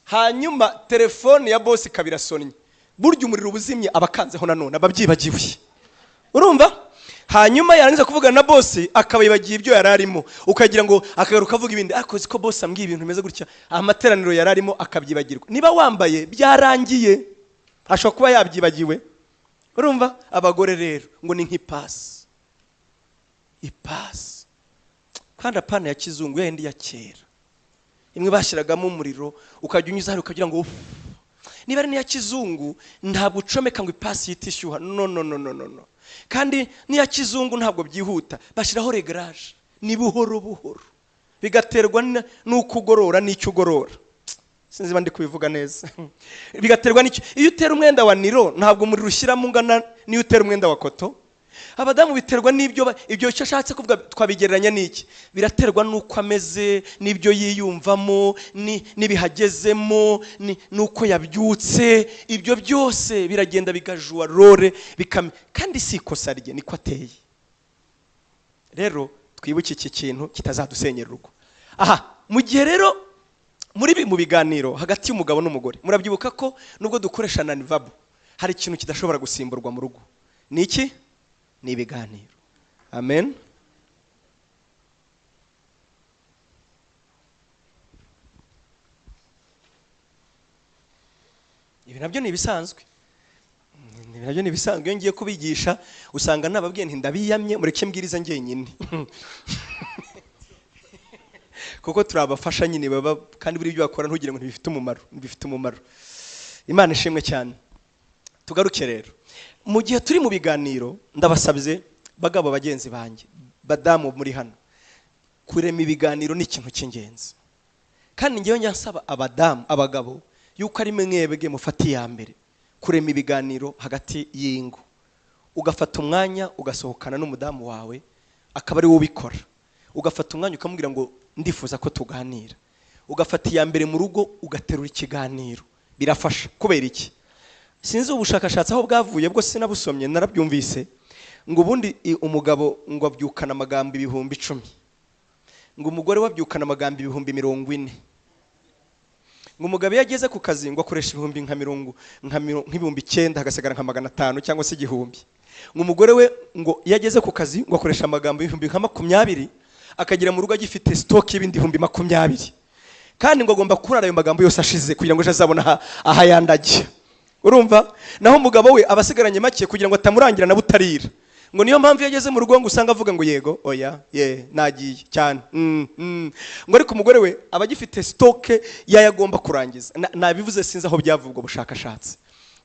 Hanyuma telefone ya boss kabirasonnye, burya umuriro ubuzimye abakanzeho nanone ababyibagiwe. Urumva? Hanyuma yarangiza kuvuga na boss akabayibagiye ibyo yararimo, ukagira ngo akagaruka avuga ibindi, ariko ziko boss ambwiye ibintu bimeze gutya, amateraniro yararimo akabyibagirwa. Niba wambaye byarangiye, ashobora kuba yabyibagiwe. Urumva? Abagore rero ngo ni nk'ipasi. Ipasi kandi apana ya kizungu, yindi ya kera, imwe bashyiragamo umuriro ukajya unyuza hari ukagira ngo niba ari niya kizungu ntabwo ucomeka ngo ipasi yitishyuha. No. Kandi niya kizungu ntabwo byihuta, bashyiraho reglage. ni buhoro buhoro, bigaterwa n'uko ugorora n'icyo ugorora. Sinzi bandi kubivuga neza. Bigaterwa n'icyo, iyo utera umwenda wa niro ntabwo umuriro ushyiramo ungana niyo utera umwenda wa koto. Abadamu biterwa n'ibyo ibyo cyo ashatse kuvuga, twabigereranya n'iki? Biraterwa n'uko ameze, n'ibyo yiyumvamo, n'ibihagezemo, n'uko yabyutse. Ibyo byose biragenda bigajua role kandi si ikosa rye, niko ateye. Rero twibuke iki kintu kitazadusenyera urugo. Mu gihe rero muri mu biganiro hagati y'umugabo n'umugore, murabyibuka ko nubwo dukoresha non-verbal, hari ikintu kidashobora gusimburwa mu rugo. Ni iki? Ni ibiganiro. Amen. Ibi nabyo ni ibisanzwe. Nabyo ni ibisanzwe. Iyo ngiye kubigisha usanga nababwiye nti ndabiyamye mureke mbwiriza ngenyine. Kuko turabafasha nyine baba, kandi buri byo bakora ntugire ngo ntibifite umumaro, bifite umumaro. Imana ishimwe cyane. Tugaruke rero. Mu gihe turi mu biganiro, ndabasabye bagabo bagenzi banjye, badamu muri hano, kurema ibiganiro ni ikintu cy'ingenzi. Kandi ngewe nyansaba abadamu, abagabo, yuko ari mwebwe mufati ya mbere kurema ibiganiro hagati y'ingo. Ugafata umwanya ugasohokana n'umudamu wawe, akaba ari wowe ubikora. Ugafata umwanya ukamubwira ngo ndifuza ko tuganira. Ugafata iya mbere mu rugo ugaterura ikiganiro. Birafasha. Kubera iki? Sinzi ubushakashatsi aho bwavuye, bwo sinabusomye narabyumvise, ngo ubundi umugabo ngo abyukana amagambo 10,000, ngo umugore wabyukana amagambo 40,000. Ngo umugabo yageze ku kazi ngo akoresha 9,000 hagasigara nka 500 cyangwa se 1,000. Ngo umugore we ngo yageze ku kazi ngo akoresha amagambo 20,000, akagira mu rugo agifite stock y'ibindi 20,000. Kandi ngo agomba kurara ayo magambo yose ashize kugira ngo azabona aha yandagiye. Urumva? Naho umugabo we abasigaranye make kugira ngo atamurangira na butarira. Ngo niyo mpamvu yageze mu rugo ngo usanga avuga ngo yego, oya, nagiye cyane. Ngo ariko umugore we abagifite stock yayagomba kurangiza. Nabivuze sinzi aho byavugwa bushakashatsi.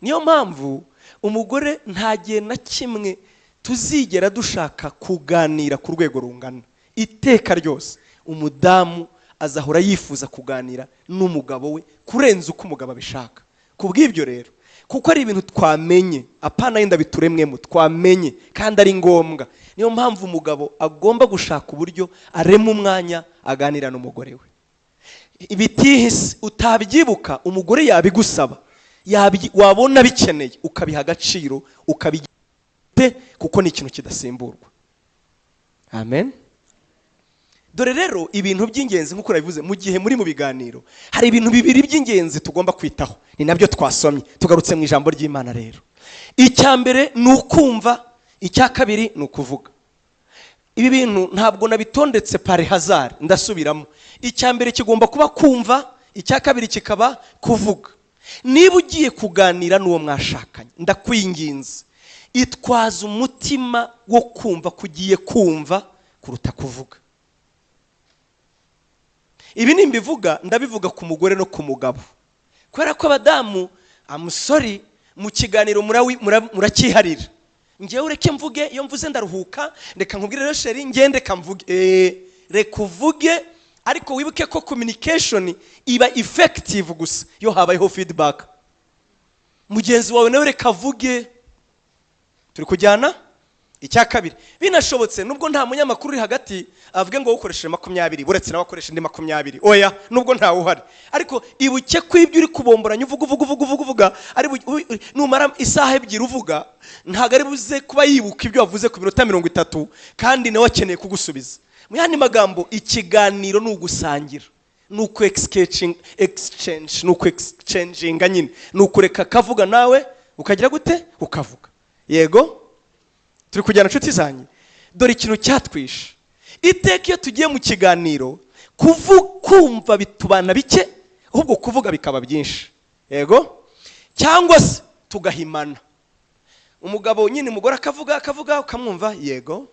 Niyo mpamvu umugore ntagiye na kimwe tuzigera dushaka kuganira ku rwego rungana. Iteka ryose umudamu azahora yifuza kuganira n'umugabo we kurenza uko umugabo abishaka. Kubw'ibyo rero, kuko ari ibintu twamenye, apana yenda bituremwemo, twamenye kandi ari ngombwa, niyo mpamvu umugabo agomba gushaka uburyo arema umwanya aganira n'umugore we. Ibitihise utabyibuka umugore yabigusaba, wabona bikeneye ukabiha agaciro, ukabigite, kuko ni ikintu kidasimburwa. Amen. Dore rero ibintu by'ingenzi nk'uko nabivuze, mu gihe muri mu biganiro hari ibintu bibiri by'ingenzi tugomba kwitaho, ni nabyo twasomye tugarutse mu ijambo ry'Imana. Rero icya mbere ni ukumva, icya kabiri ni ukuvuga. Ibi bintu ntabwo nabitondetse pare hazard, ndasubiramo. Icya mbere kigomba kuba kumva, icya kabiri kikaba kuvuga. Niba ugiye kuganira n'uwo mwashakanye, ndakwinginze itwaza umutima wo kumva, kugiye kumva kuruta kuvuga. Ibi nimbivuga ndabivuga ku mugore no ku mugabo, kubera ko abadamu amusori mu kiganiro murakiharira. Ngewe ureke mvuge, iyo mvuze ndaruhuka, reka nkubwire rero sheri ngende kamvuge. Reka uvuge, ariko wibuke ko communication iba effective gusa yo habayeho feedback. Mugenzi wawe nawe reka avuge, turi kujyana. Icya kabiri, binashobotse nubwo nta munyamakuru uri hagati avuge ngo ukoresheje 20, buretse nawe akoresha indi 20. Oya, nubwo nta uhari, ariko ibuke ko ibyo uri kubomboranya uvuga ari numara isaha ebyiri uvuga, ntago ari buze kuba yibuka ibyo wavuze ku minota 30, kandi nawe akeneye kugusubiza. Mu yandi magambo, ikiganiro ni ugusangira, ni uku exchange, ni uku exchanging nyine, ni ukureka kavuga nawe ukagira gute ukavuga. Yego, turi kujyana nshuti zanyu. Dore ikintu cyatwisha iteka iyo tugiye mu kiganiro, kumva bitubana bike, ahubwo kuvuga bikaba byinshi. Yego, cyangwa se tugahimana. Umugabo nyine umugore akavuga ukamwumva, yego.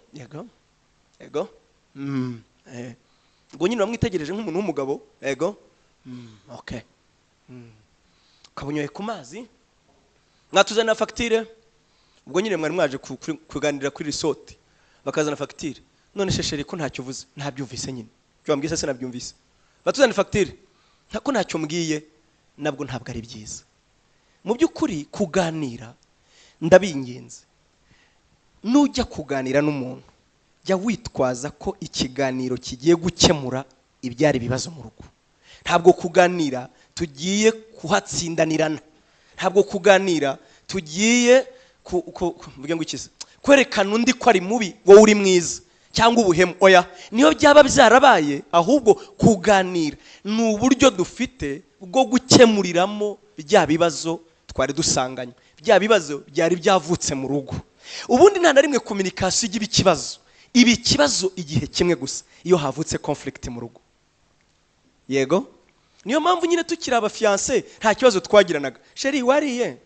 Ngo nyine bamwitegereje nk'umuntu w'umugabo, yego, okay. Kabunyoye ku mazi, mwatuzana facture. Ubwo nyine mwari mwaje kuganira kuri resort, bakazana facture. none shesheri ko ntacyo uvuze. Ntabyumvise nyine, cyo wambwiye se nabyumvise. Batuzana facture ntako ntacyo mbwiye, nabwo ntabwo ari byiza. Mu by'ukuri kuganira ndabingenze, nujya kuganira n'umuntu jya witwaza ko ikiganiro kigiye gukemura ibyari bibazo mu rugo. Ntabwo kuganira tugiye kuhatsindanirana, ntabwo kuganira tugiye mvuge ngo ikiza kwerekana undi ko ari mubi wowe uri mwiza cyangwa ubuhemu. Oya, niyo byaba byarabaye, ahubwo kuganira ni uburyo dufite bwo gukemuriramo bya bibazo twari dusanganye, bya bibazo byari byavutse mu rugo. Ubundi nta na rimwe communication igiba ikibazo, ibi ikibazo igihe kimwe gusa iyo havutse conflict mu rugo. Yego, niyo mpamvu nyine tukiri abafiance nta kibazo twagiranaga. Sheri wariye,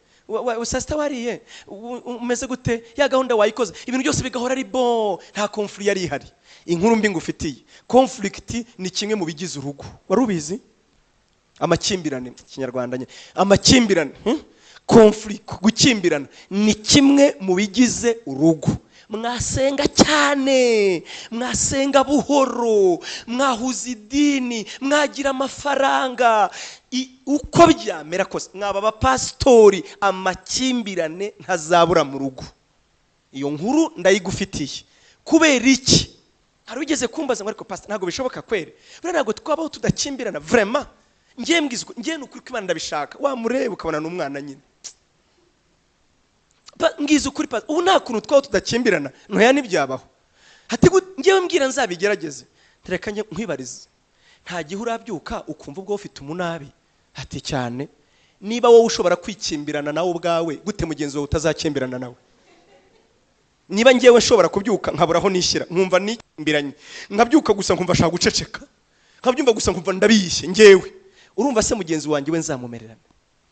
usasta wariye, umeze gute, ya gahunda wayikoze, ibintu byose bigahora ari bon, nta conflict yari ihari. Inkuru mbi ngufitiye, conflict ni kimwe mu bigize urugo. Wari ubizi? Amakimbirane Kinyarwanda nye, amakimbirane, conflict, gukimbirana ni kimwe mu bigize urugo. Mwasenga cyane, mwasenga buhoro, mwahuza idini, mwagira amafaranga, uko byamera kose mwaba abapasitori, amakimbirane ntazabura mu rugo. Iyo nkuru ndayigufitiye. Kubera iki? Hari ugeze kumbaza ngo ariko pastor ntago bishoboka kwere, bure ntago twabaho tudakimbirana vraiment. Ngiye n'ukuri kw'Imana ndabishaka, wamureba ukabona n'umwana nyine. Ngize ukuri pa ubu nta kuntu twaho tudakimbirana, ntoya nibyabaho. Hati ngiye mbwira nzabigerageze, tereka nge nkwibarize, nta gihe urabyuka ukumva ubwo ufite umunabi. Hati cyane, niba wowe ushobora kwikimbirana nawe ubwawe, gute mugenzi wawe utazakimbirana nawe? Niba ngewe nshobora kubyuka nkaburaho nishyira, nkumva nikimbiranye, nkabyuka gusa nkumva shaka guceceka, nkabyumva gusa nkumva ndabishye ngewe, urumva se mugenzi wanjye we nzamumererana?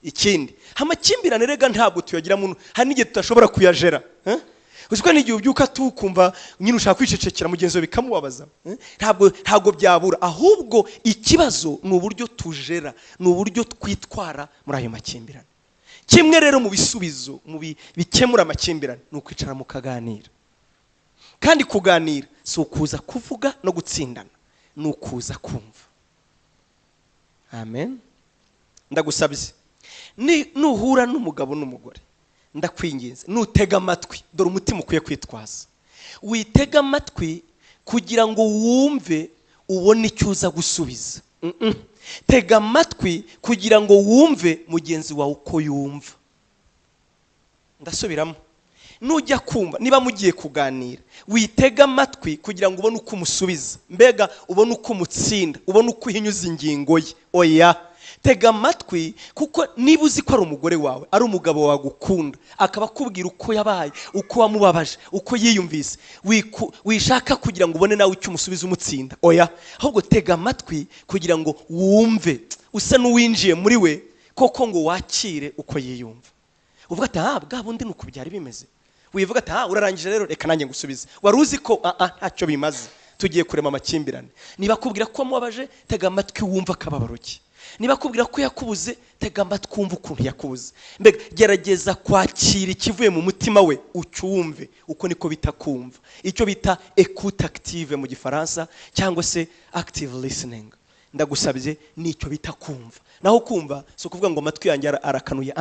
Ikindi, amakimbirane rega ntabwo tuyagira muntu, hari n'igihe tutashobora kuyajera. Uziko n'igihe ubyuka tukumva nyine ushaka kwicecekera mugenzi wawe bikamubabaza. Ntabwo byabura, ahubwo ikibazo ni uburyo tujera, ni uburyo twitwara muri ayo makimbirane. Kimwe rero mu bisubizo mu bikemura amakimbirane ni ukwicara mu kaganira. Kandi kuganira si ukuza kuvuga no gutsindana, ni ukuza kumva. Amen. Ndagusabye, nuhura n'umugabo n'umugore, ndakwinginze nutega amatwi, dore umutima ukwiye kwitwaza. Witega amatwi kugira ngo wumve ubone icyo uza gusubiza. Tega amatwi kugira ngo wumve mugenzi wawe uko yumva. Ndasubiramo, nujya kumva niba mugiye kuganira, witega amatwi kugira ngo ubone uko umusubiza, mbega ubone uko umutsinda, ubone uko uhinyuza ingingo ye. Oya, tega amatwi, kuko niba uzi ko ari umugore wawe, ari umugabo wagukunda, akaba akubwira uko yabaye, uko wamubabaje, uko yiyumvise, wishaka kugira ngo ubone nawe icyo umusubiza umutsinda. Oya, ahubwo tega amatwi kugira ngo wumve, usa n'uwinjiye muri we, koko ngo wakire uko yiyumva. Uvuga ati bwa bundi nuko byari bimeze. Wivuga ati urarangije rero reka nanjye ngusubize. Wari uzi ko ntacyo bimaze, tugiye kurema amakimbirane. Niba akubwira ko wamubabaje, tega amatwi wumva akababaro ke. Niba akubwira ko yakubuze, tega amatwi wumva ukuntu yakubuze. Mbega gerageza kwakira ikivuye mu mutima we, ucyumve. Uko niko bita kumva, icyo bita écoute active mu Gifaransa, cyangwa se active listening. Ndagusabye nicyo bita kumva. Naho kumva so kuvuga ngo amatwi yanjye arakanuye,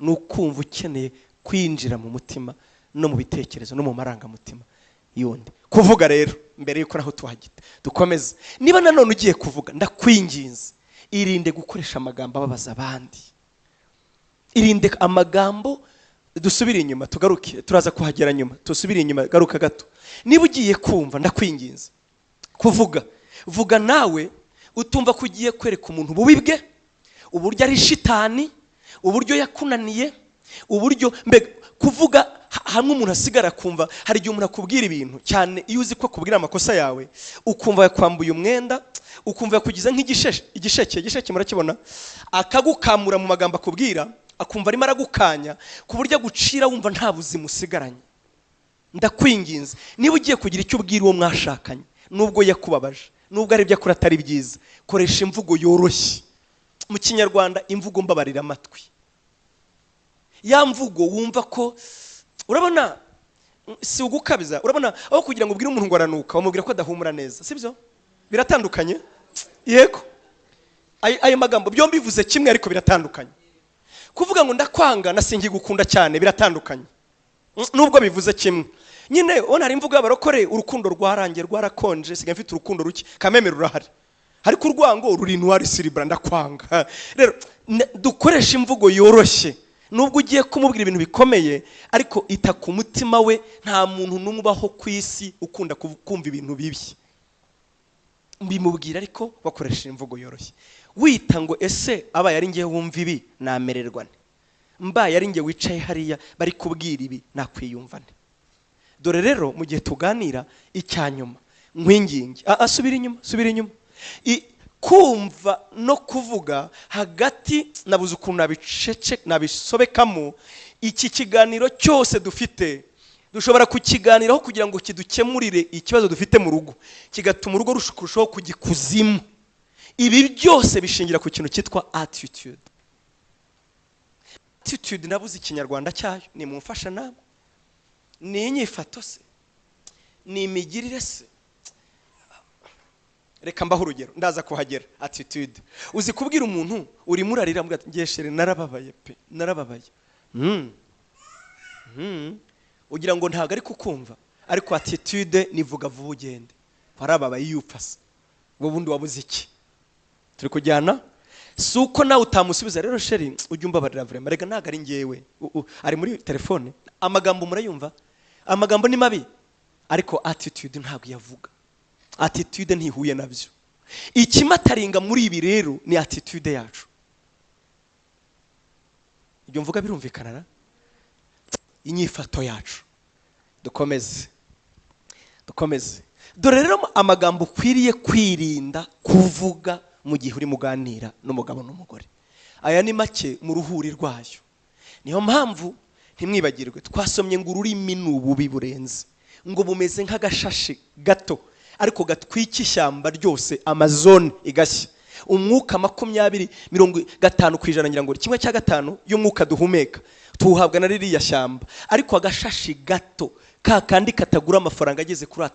ni ukumva ukeneye kwinjira mu mutima no mu bitekerezo no mu marangamutima yundi. Kuvuga rero mbere yuko naho tuhagita dukomeza, niba nanone ugiye kuvuga, ndakwinginze irinde gukoresha amagambo ababaza abandi. Irinde amagambo, dusubire inyuma tugaruke, turaza kuhagera nyuma, tusubire inyuma garuka gato. Niba ugiye kumva, ndakwinginze kuvuga, vuga nawe utumva ko ugiye kwereka umuntu ububi bwe, uburyo ari shitani, uburyo yakunaniye, uburyo mbega kuvuga hamwe umuntu asigara kumva. Hari igihe umuntu akubwira ibintu cyane, iyo uzi ko akubwira amakosa yawe, ukumva yakwambuye umwenda, ukumva yakugiza igisheke murakibona, akagukamura mu magambo akubwira, akumva arimo aragukanya ku buryo agucira wumva nta buzima usigaranye. Ndakwinginze, niba ugiye kugira icyo ubwira uwo mwashakanye, nubwo yakubabaje, nubwo ari ibyo akora atari byiza, koresha imvugo yoroshye. Mu Kinyarwanda imvugo mbabarira amatwi, ya mvugo wumva ko urabona si ugukabiza. Urabona aho kugira ngo ubwire umuntu ngo aranuka wamubwira ko adahumura neza, sibyo? Biratandukanye. Yego, ayo magambo byombi bivuze kimwe ariko biratandukanye. Kuvuga ngo ndakwanga na singi gukunda cyane biratandukanye, nubwo bivuze kimwe. Nyine ona hari imvugo y'abarokore, urukundo rwarangiye rwarakonje, sigaye mfite urukundo ruke, kameme rurahari, ariko urwango ruri ntwari siribra ndakwanga. Rero dukoresha imvugo yoroshye, nubwo ugiye kumubwira ibintu bikomeye ariko ita ku mutima we. Nta muntu n'umubaho ku isi ukunda kumva ibintu bibi, mbimubwira ariko bakoresha imvugo yoroshye. Wita ngo ese abaye ari ngiye wumva ibi namererwa nte, mbaye ari ngiye wicaye hariya bari kubwira ibi nakwiyumva nte. Dore rero mu gihe tuganira icyanyuma nkwingingi asubira inyuma kumva no kuvuga hagati, nabuze ukuntu nabisobekamo. Iki kiganiro cyose dufite dushobora kukiganiraho kugira ngo kidukemurire ikibazo dufite mu rugo, kigatuma urugo rushukurushaho kugikuzimu. Ibi byose bishingira ku kintu cyitwa attitude. Attitude nabuze ikinyarwanda cyayo, ni mumfasha namwe. Ni inyifato se, ni imigirire se? Reka mbaho urugero ndaza kuhagera. Attitude, uzi kubwira umuntu uri murarira mbwa ngeshere narababaye pe narababaye, ugira ngo ntago ari kukumva, ariko attitude nivuga vuba ugende, warababaye yupfasa bo bundi wabuze iki. Turi kujyana, suko nawe utamusubiza. Rero sheri ujye umbabarira vraiment, rega ntago ari ngewe, ari muri telefone. Amagambo murayumva, amagambo ni mabi ariko attitude ntago yavuga, attitude ntihuye nabyo. Ikimataringa muri ibi rero ni attitude yacu. Ibyo mvuga birumvikana na inyifato yacu. Dukomeze. Dore rero amagambo ukwiriye kwirinda kuvuga mu gihe uri muganira n'umugabo n'umugore. Aya ni make mu ruhuri rwayo. Niyo mpamvu ntimwibagirwe twasomye ngo ururimi n'ububi burenze, ngo bumeze nk'agashashi gato ariko gatwika ishyamba ryose, amazone igashya. Umwuka 50% ngira ngo 1/5 y'umwuka duhumeka tuhabwa na ririya shyamba, ariko agashashi gato kakandi katagura amafaranga ageze kuri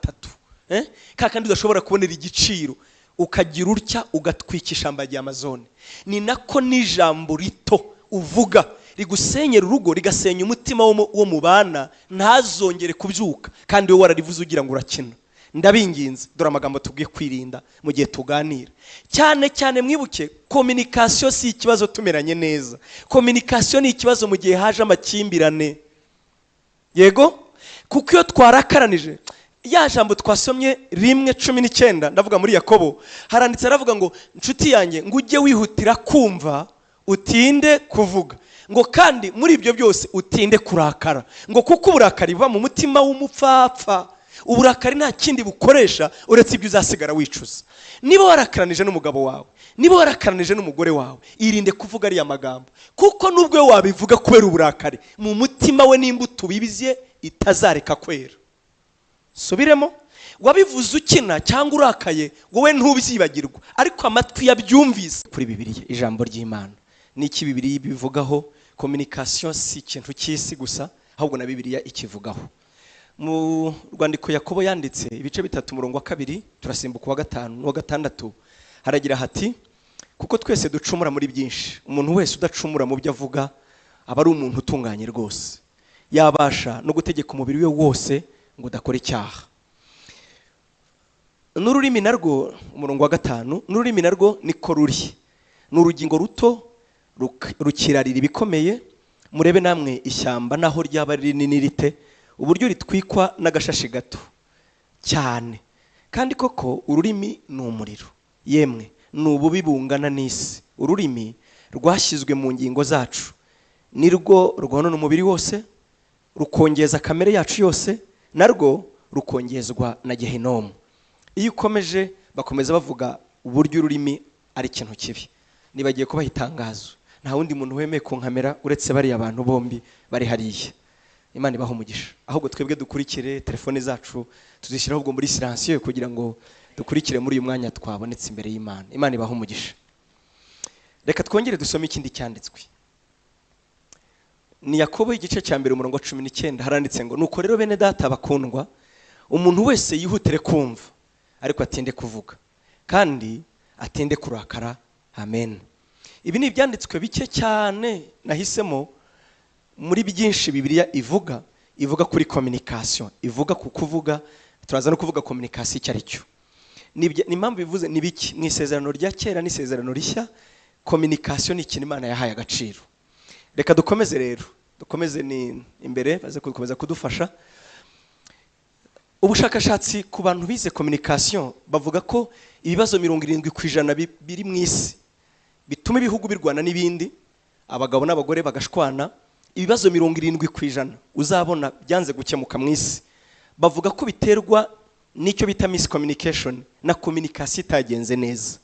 3, kakandi udashobora kubonera igiciro, ukagira urya ugatwika ishyamba rya amazone. Ni nako n'ijambo rito uvuga rigusenyera urugo, rigasenya umutima wo mubana, ntazongere kubyuka kandi we wararivuze ugira ngo urakina. Ndabinginze, dore amagambo tugiye kwirinda mu gihe tuganira. Cyane mwibuke, communication si ikibazo tumeranye neza. Communication ni ikibazo mu gihe haje amakimbirane. Yego, kuko iyo twarakaranije, ya jambo twasomye 1:19 ndavuga muri Yakobo, haranditse aravuga ngo nshuti yanjye ngo ujye wihutira kumva utinde kuvuga, ngo kandi muri ibyo byose utinde kurakara, ngo kuko uburakari buva mu mutima w'umupfapfa. Uburakari nta kindi bukoresha uretse ibyo uzasigara wicuza. Niba warakaranije n'umugabo wawe, niba warakaranije n'umugore wawe, irinde kuvuga ari amagambo, kuko nubwo we wabivuga kubera uburakari, mu mutima we n'imbuto bibizye itazareka kwera. Subiremo, wabivuze ukina cyangwa urakaye, wowe ntubyibagirwa, ariko amatwi yabyumvise. Kuri Bibiliya, ijambo ry'Imana niki Bibiliya bivugaho. Communication si ikintu cy'isi gusa, ahubwo na Bibiliya ikivugaho. Mu rwandiko Yakobo yanditse ibice 3 umurongo wa 2 turasimbuka wa 5 no 6 haragira hati, kuko twese ducumura muri byinshi, umuntu wese udacumura mu byo avuga aba ari umuntu utunganye rwose, yabasha no gutegeka umubiri we wose ngo udakora icyaha. N'ururimi narwo, umurongo wa 5, n'ururimi narwo niko ruri, n'urugingo ruto rukirarira ibikomeye. Murebe namwe ishyamba naho ryaba rinini rite, uburyo ritwikwa n'agashashi gato cyane. Kandi koko ururimi ni umuriro, yemwe ni ububi bungana n'isi. Ururimi rwashyizwe mu ngingo zacu, nirwo rwonona umubiri wose, rukongeza kamere yacu yose, narwo rukongezwa na Gehinomu. Iyo ukomeje bakomeza bavuga uburyo ururimi ari ikintu kibi. Nibagiye kubaha itangazo, nta wundi muntu wemeye ku nkamera uretse bari abantu bombi bari hariya. Imana ibaho umugisha. Ahubwo twebwe dukurikire, telefone zacu tuzishyiraho ubwo muri silencieux kugira ngo dukurikire muri uyu mwanya twabonetse imbere y'Imana. Imana ibaho umugisha. Reka twongere dusome ikindi cyanditswe. ni Yakobo igice cya 1 umurongo wa 19 haranditse ngo nuko rero bene data bakundwa umuntu wese yihutere kumva ariko atinde kuvuga kandi atinde kurakara. Amen. Ibi ni ibyanditswe bike cyane nahisemo muri byinshi Bibiliya ivuga kuri communication, ivuga ku kuvuga. Turaza no kuvuga communication icyo ari cyo. Ni impamvu bivuze ni biki mu isezerano rya kera n'isezerano rishya. Communication ni ikintu Imana yahaye agaciro. Reka dukomeze rero, dukomeze ni imbere baze gukomeza kudufasha. Ubushakashatsi ku bantu bize communication bavuga ko ibibazo 70% biri mu isi bituma ibihugu birwana n'ibindi, abagabo n'abagore bagashwana. Ibibazo 70% uzabona byanze gukemuka mu isi bavuga ko biterwa n'icyo bita miscommunication na communication itagenze neza.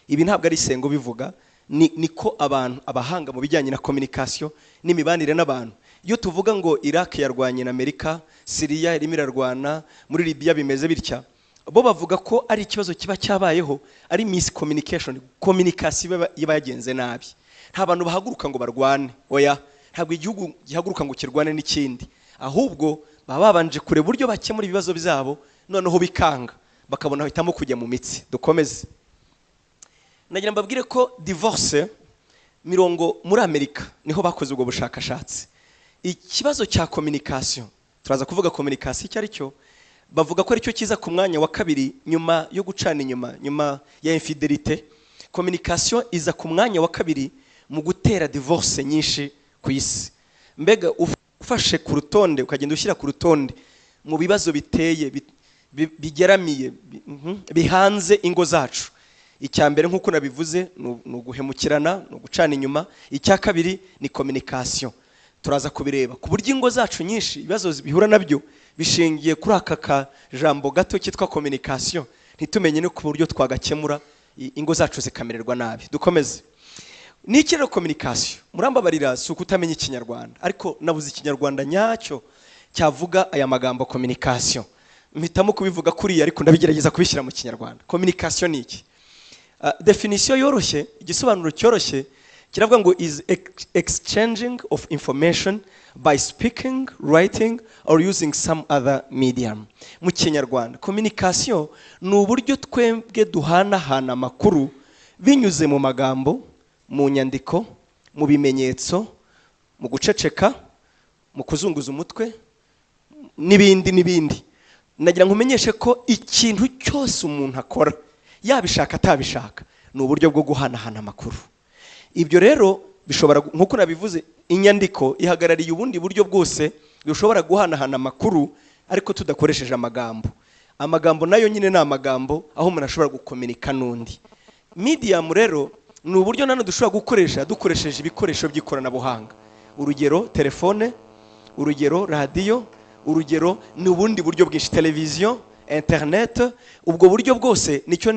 Ibi ntabwo ari sengo bivuga, niko abantu abahanga mu bijyanye na communication n'imibanire n'abantu. Iyo tuvuga ngo Iraq yarwanye na Amerika, Syria irimo irarwana, muri Libya bimeze bitya, bo bavuga ko ari ikibazo kiba cyabayeho, ari miscommunication, communication iba yagenze nabi. Nta bantu bahaguruka ngo barwane, oya, ntabwo igihugu gihaguruka ngo kirwane n'ikindi, ahubwo baba babanje kureba uburyo bakemura ibibazo byabo, noneho bikanga bakabona hitamo kujya mu mitsi. Dukomeze. Nagira mbabwire ko divorce muri Amerika niho bakoze ubwo bushakashatsi. Ikibazo cya communication, turaza kuvuga communication icyo ari cyo, bavuga ko ari cyo kiza ku mwanya wa kabiri nyuma yo gucana nyuma ya infidelité. Communication iza ku mwanya wa kabiri mu gutera divorce nyinshi ku isi. Mbega ufashe ku rutonde ukagenda ushyira ku rutonde mu bibazo biteye bigeramiye bihanze ingo zacu, icya mbere nk'uko nabivuze ni uguhemukirana, ni ugucana inyuma. Icya kabiri ni communication. Turaza kubireba ku buryo ingo zacu nyinshi ibibazo bihura nabyo bishingiye kuri aka kajambo gato cyitwa communication. Ntitumenye no ku buryo twagakemura ingo zacu zikamererwa nabi. Dukomeze. Niki rero communication? Murambabarira si ukutamenya ikinyarwanda, ariko nabuze ikinyarwanda nyacyo cyavuga aya magambo communication. Mpitamo kubivuga kuriya ariko ndabigerageza kubishyira mu kinyarwanda. Communication ni iki? Definition yoroshye, igisobanuro cyoroshye kiravuga ngo is exchanging of information by speaking, writing or using some other medium. Mu kinyarwanda communication ni uburyo twebwe duhanahana amakuru binyuze mu magambo, mu nyandiko, mu bimenyetso, mu guceceka, mu kuzunguza umutwe n'ibindi. Nagira ngo umenyeshe ko ikintu cyose umuntu akora yabishaka atabishaka ni uburyo bwo guhanahana amakuru. Ibyo rero bishobora nkuko nabivuze, inyandiko ihagarariye ubundi buryo bwose bishobora guhanahana amakuru ariko tudakoresheje amagambo. Amagambo nayo nyine ni amagambo aho umuntu ashobora gukomunika n'undi. Medium rero ni uburyo nano dushobora gukoresha dukoresheje ibikoresho by'ikoranabuhanga. Urugero telefone, urugero radio, urugero ni ubundi buryo bwinshi, televiziyo, internet. Ubwo buryo bwose nicyo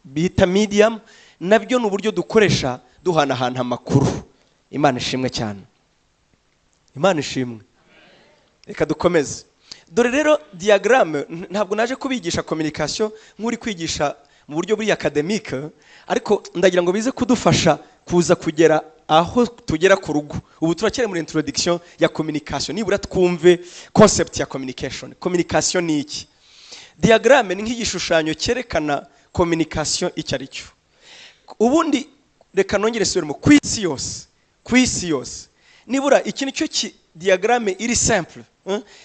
bita medium, nabyo ni uburyo dukoresha duhanahana amakuru. Imana ishimwe cyane. Imana ishimwe. Reka dukomeze. Dore rero diagram, ntabwo naje kubigisha communication nk'uri kwigisha mu buryo buri academique, ariko ndagira ngo bize kudufasha kuza kugera aho tugera ku rugo. Ubu turakere muri introduction ya communication, nibura twumve concept ya communication. Communication ni iki? Diagram ni nk'igishushanyo cyerekana communication icyo ari cyo. Ubundi reka nongere subiremo ku isi yose nibura iki nicyo diagram iri simple,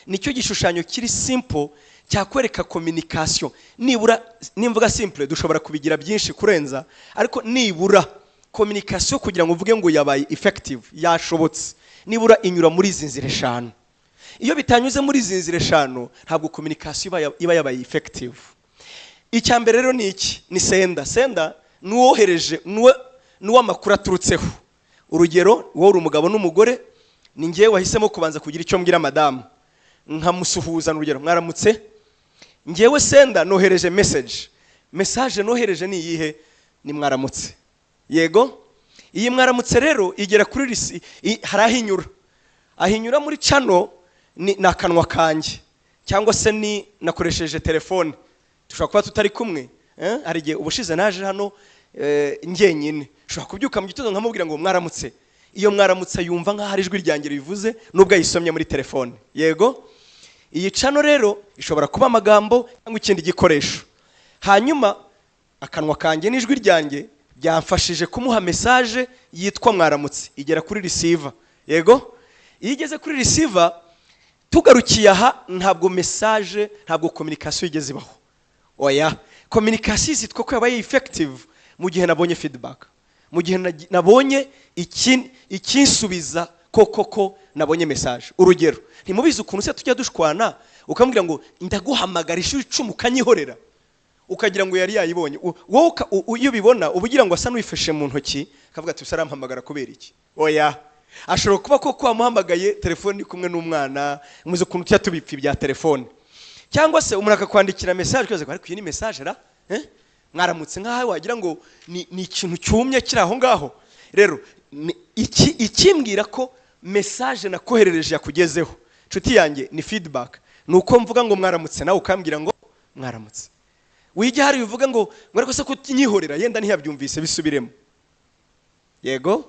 nicyo gishushanyo kiri simple cyakwereka communication. Nibura nimvuga simple dushobora kubigira byinshi kurenza, ariko nibura communication kugira ngo uvuge ngo yabaye effective, yashobotse, nibura inyura muri izi nzira eshanu. Iyo bitanyuze muri izi nzira eshanu ntabwo communication iba yabaye effective. Icya mbere rero ni iki? Ni senda nuwohereje nuwa makuru aturutseho. Urugero wowe uri umugabo n'umugore, ni ngiye wahisemo kubanza kugira icyo mbwira madamu, nkamusuhuza. Urugero mwaramutse, ngiyewe senda nohereje message nohereje ni iyihe? Ni mwaramutse. Yego, iyi mwaramutse rero igera kuri ahinyura muri channel ni nakanwa kanje, cyangwa se ni nakoresheje telefone. Tushobora kuba tutari kumwe, hari igihe ubushize naje hano ngenyine, ushobora kubyuka mu gitondo nkamubwira ngo mwaramutse. iyo mwaramutse yumva nk'aho ari ijwi ryanjye rivuze nubwo ayisomye muri telefone. Yego, iyi cano rero ishobora kuba amagambo cyangwa ikindi gikoresho. Hanyuma akanwa kanjye n'ijwi ryanjye byamfashije kumuha message yitwa mwaramutse igera kuri receiver. Yego, iyo igeze kuri receiver tugarukiye aha ntabwo message, ntabwo communication igeze ibaho. Oya, communication zitwa ko yabaye effective mu gihe nabonye feedback, mu gihe nabonye ikinsubiza koko nabonye message. Urugero, ntimubizi ukuntu se tujya dushwana ukambwira ngo ndaguhamagara ishuri 10 ukanyihorera ukagira ngo yari yayibonye. Wowe iyo bibona ubugira ngo asa n'uyifashe mu ntoki kavuga ati usarampamagara kubera iki? Oya, ashobora kuba ko wamuhamagaye telefone kumwe n'umwana, muzi ukuntu tujya tubipfa bya telefone. Cyangwa se umuntu akakwandikira message kweze ariko iyi ni message ra mwaramutse nk'aho wagira ngo ni ikintu cyumye kiri aho ngaho. Rero ikimbwira ko message nakoherereje yakugezeho nshuti yanjye ni feedback. Nuko mvuga ngo mwaramutse nawe ukambwira ngo mwaramutse. Wijya hari bivuga ngo ariko se kutinyihorera yenda ntiyabyumvise bisubiremo. Yego,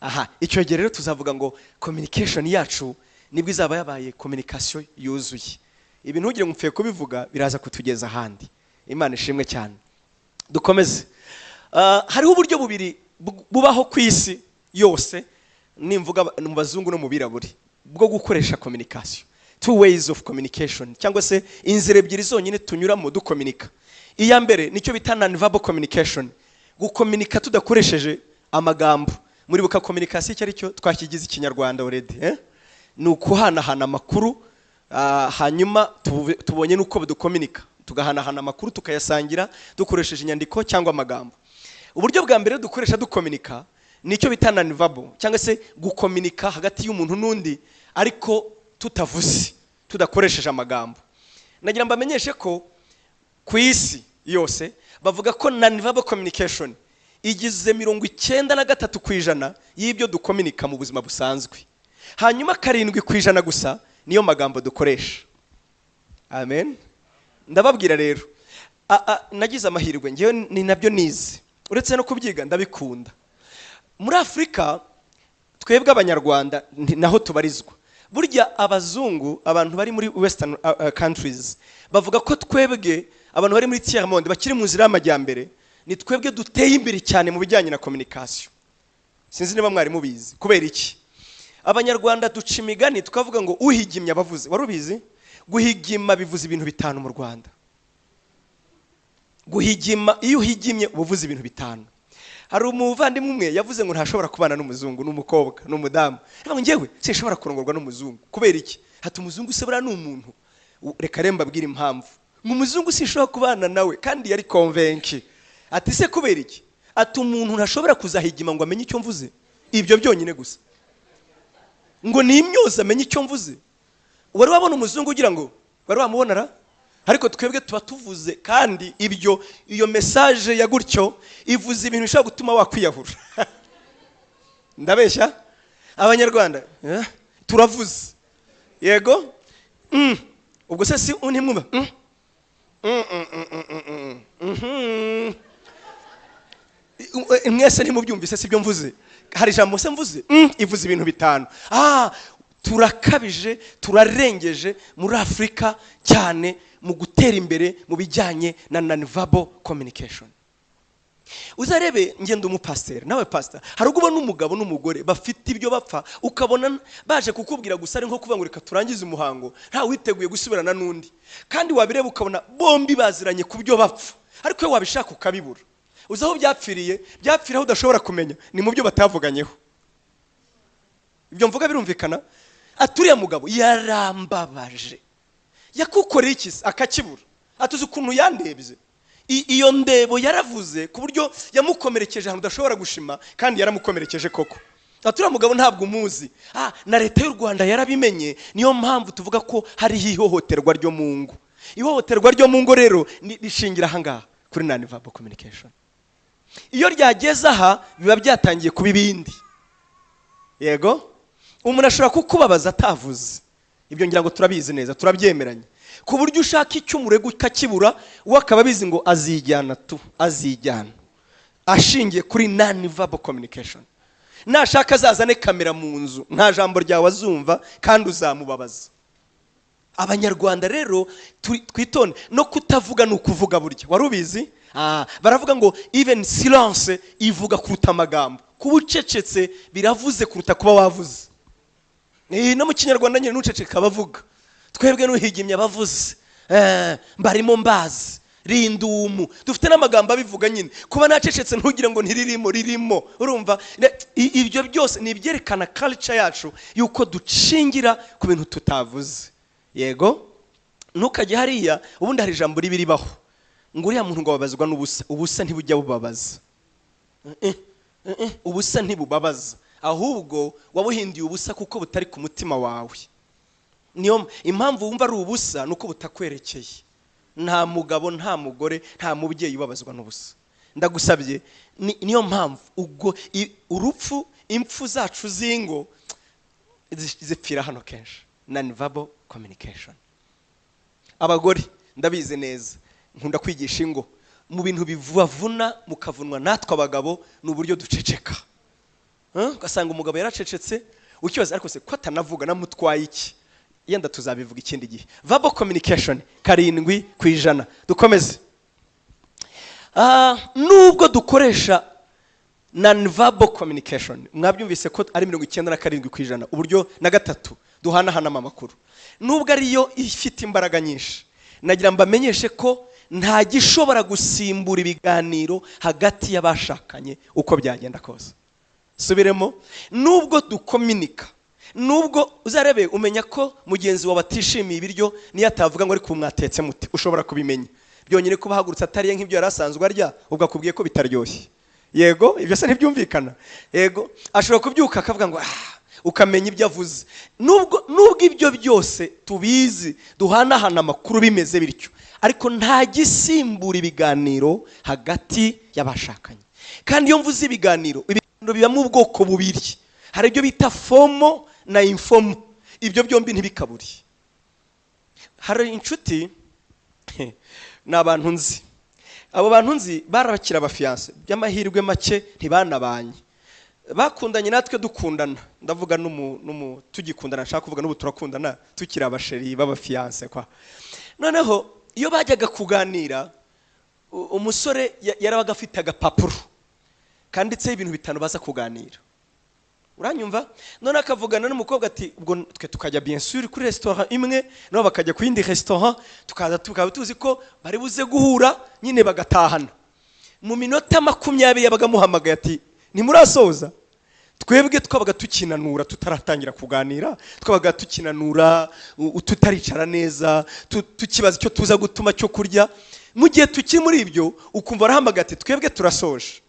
aha, icyo gihe rero tuzavuga ngo communication yacu nibwo izaba yabaye communication yuzuye. Ibi ntugire ngo mfeye kubivuga biraza kutugeza ahandi. Imana ishimwe cyane. Dukomeze. Hariho uburyo bubiri bubaho ku isi yose, nimvuga mu bazungu no mu biraburi, bwo gukoresha communication. Two ways of communication, cyangwa se inzira ebyiri zonyine tunyuramo dukomunika. Iya mbere nicyo bita non-verbal communication, gukomunika tudakoresheje amagambo. Muri buka communication icyo ari cyo twakigize ikinyarwanda already, ni ukuhanahana amakuru, hanyuma tubonye nuko dukomunika, tugahanahana amakuru tukayasangira dukoresheje inyandiko cyangwa amagambo. Uburyo bwa mbere dukoresha dukomunika nicyo bita non-verbal, cyangwa se gukomunika hagati y'umuntu n'undi ariko tutavuze, tudakoresheje amagambo. Nagira mbamenyeshe ko ku isi yose bavuga ko non-verbal communication igize 93% y'ibyo dukomunika mu buzima busanzwe. Hanyuma 7% gusa niyo magambo dukoresha. Amen. Ndababwira rero, nagize amahirwe ngiye ni nabyo nize, uretse no kubyiga ndabikunda. Muri Afrika twebwe abanyarwanda naho tubarizwa. Burya abazungu, abantu bari muri western countries bavuga ko twebwe abantu bari muri tiers monde bakiri mu nzira y'amajyambere ni twebwe duteye imbere cyane mu bijyanye na communication. Sinzi niba mwari mubizi. Kubera iki? Abanyarwanda duca imigani tukavuga ngo uhigimya abavuze. Warubizi? Guhigima bivuze ibintu bitanu mu Rwanda. Guhigima, iyo uhigimye ubuvuze ibintu bitanu. Hari umuvandimwe umwe yavuze ngo ntashobora kubana n'umuzungu, n'umukobwa, n'umudamu. Ngo ngewe sinshobora kurongorwa n'umuzungu. Kubera iki? Hati umuzungu se bura n'umuntu. Reka remba abwira impamvu. Umuzungu sinshobora kubana nawe kandi yari convaincu. Ati se kubera iki? Ati umuntu ntashobora kuzahigima ngo amenye icyo mvuze. Ibyo byonyine gusa. Ngo ni imyoza amenye icyo mvuze. Wari wabona umuzungu ugira ngo wari wamubonara? Ariko twebwe tuba tuvuze kandi ibyo iyo message ya gutyo ivuze ibintu bishobora gutuma wakwiyahura. Ndabeshya? Abanyarwanda turavuze. Yego? Ubwo se si untimwumva? Mwese ntimubyumvise sibyo mvuze. Hari ijambo se mvuze ivuze ibintu bitanu. Turakabije, turarengeje muri Afrika cyane mu gutera imbere mu bijyanye na non-verbal communication. Uzarebe ngende umupasteur nawe pastor, hari ubwo n'umugabo n'umugore bafite ibyo bapfa ukabona baje kukubwira gusa ari nko kuvuga ngo reka turangize umuhango nta witeguye gusubirana n'undi, kandi wabireba ukabona bombi baziranye ku byo bapfa, ariko iyo wabishaka ukabibura. Uzaho byapfiraho udashobora kumenya ni mu byo batavuganyeho. Ibyo mvuga birumvikana. Aturiya mugabo yarambabaje, yakukoreye iki akakibura, atuze ukuntu yandebye. Iyo ndebo yaravuze ku buryo yamukomerekeje ahantu udashobora gushima, kandi yaramukomerekeje koko. Aturiya mugabo ntabwo umuzi. Na leta y'u Rwanda yarabimenye, niyo mpamvu tuvuga ko hari ihohoterwa ryo mu ngo. Ihohoterwa ryo mu ngo rero rishingira ahangaha kuri non-verbal communication. Iyo ryageze aha biba byatangiye kuba ibindi. Yego? Umuntu ashobora kukubabaza atavuze. Ibyo ngira ngo turabizi neza, turabyemeranye. Ku buryo ushaka icyo umurego ukakibura, we akaba bizi ngo azijyana. Ashingiye kuri non-verbal communication. nashaka azazane kamera mu nzu nta jambo ryawe azumva kandi uzamubabaza. Abanyarwanda rero twitonde no kutavuga ni ukuvuga burya, wari ubizi? Baravuga ngo even silence ivuga kuruta amagambo, kuba ucecetse biravuze kuruta kuba wavuze. No mu Kinyarwanda nyine n'uceceka bavuga, twebwe n'uhigimye abavuze mbarimo mbazi rindumu, dufite n'amagambo abivuga nyine. Kuba nacecetse ntugire ngo ririmo, urumva? Ibyo byose ni ibyerekana culture yacu yuko ducingira ku bintu tutavuze. Yego, ntukajye hariya ubundi hari ijambo ribiribaho ngo uriya muntu ngo babazwa n'ubusa. Ubusa ntibujya bubabaza, ubusa ntibubabaza, ahubwo wabuhindiye ubusa kuko butari ku mutima wawe. Niyo impamvu wumva ari ubusa, nuko butakwerekeye. Nta mugabo, nta mugore, nta mubyeyi ubabazwa n'ubusa. Ndagusabye, niyo mpamvu ubwo urupfu, impfu zacu zingo zipfira hano kenshi. Non-verbal communication. Abagore ndabizi neza, nkunda kwigisha ingo mu bintu bivuna mukavunwa natwe abagabo n'uburyo duceceka. Ugasanga umugabo yaracecetse ukibaza ariko se ko atanavuga namutwaye iki? Yenda tuzabivuga ikindi gihe. Verbal communication 7%. Dukomeze. Nubwo dukoresha non-verbal communication, mwabyumvise ko ari 97%, uburyo na gatatu duhanahana amakuru, nubwo ariyo ifite imbaraga nyinshi. Nagira mbamenyeshe ko nta gishobora gusimbura ibiganiro hagati y'abashakanye uko byagenda kose. Subiremo, nubwo dukominika, nubwo uzarebe umenya ko mugenzi wawe atishimiye ibiryo niyo atavuga ngo ari kumwatetse muti, ushobora kubimenya byonyine ko bahagurutse atariye nk'ibyo yarasanzwe arya, ubwo akubwiye ko bitaryoshye. Yego, ibyo se ntibyumvikana. Yego, ashobora kubyuka akavuga ngo ukamenya ibyo avuze. Nubwo ibyo byose tubizi, duhanahana amakuru bimeze bityo, ariko nta gisimbura ibiganiro hagati y'abashakanye. Kandi iyo mvuze ibiganiro biba mu bwoko bubiri, hari ibyo bita formal na informal. Ibyo byombi ntibikaburi. Hari inshuti n'abantu nzi, abo bantu nzi barabakira abafiance by'amahirwe make ntibanabanye, bakundanye natwe dukundana. Ndavuga tugikundana, nshaka kuvuga n'ubu turakundana tukiri abasheri b'abafiance kwa. Noneho iyo bajyaga kuganira, umusore yarabaga afite agapapuro kanditseho ibintu 5 baza kuganira. Uranyumva? None akavugana n'umukobwa ati ubwo twe tukajya bien sûr kuri restaurant imwe, no bakajya ku yindi restaurant, tukaba tuzi ko bari buze guhura nyine bagatahana. Mu minota 20 yabaga muhamagaye ati ntimurasoza. Twebwe twabaga tukinanura tutaratangira kuganira, twabaga tukinanura tutaricara neza, tukibaza icyo tuza gutuma cyo kurya. Mu gihe tukiri muri ibyo ukumva arahamagaye ati twebwe turasoje.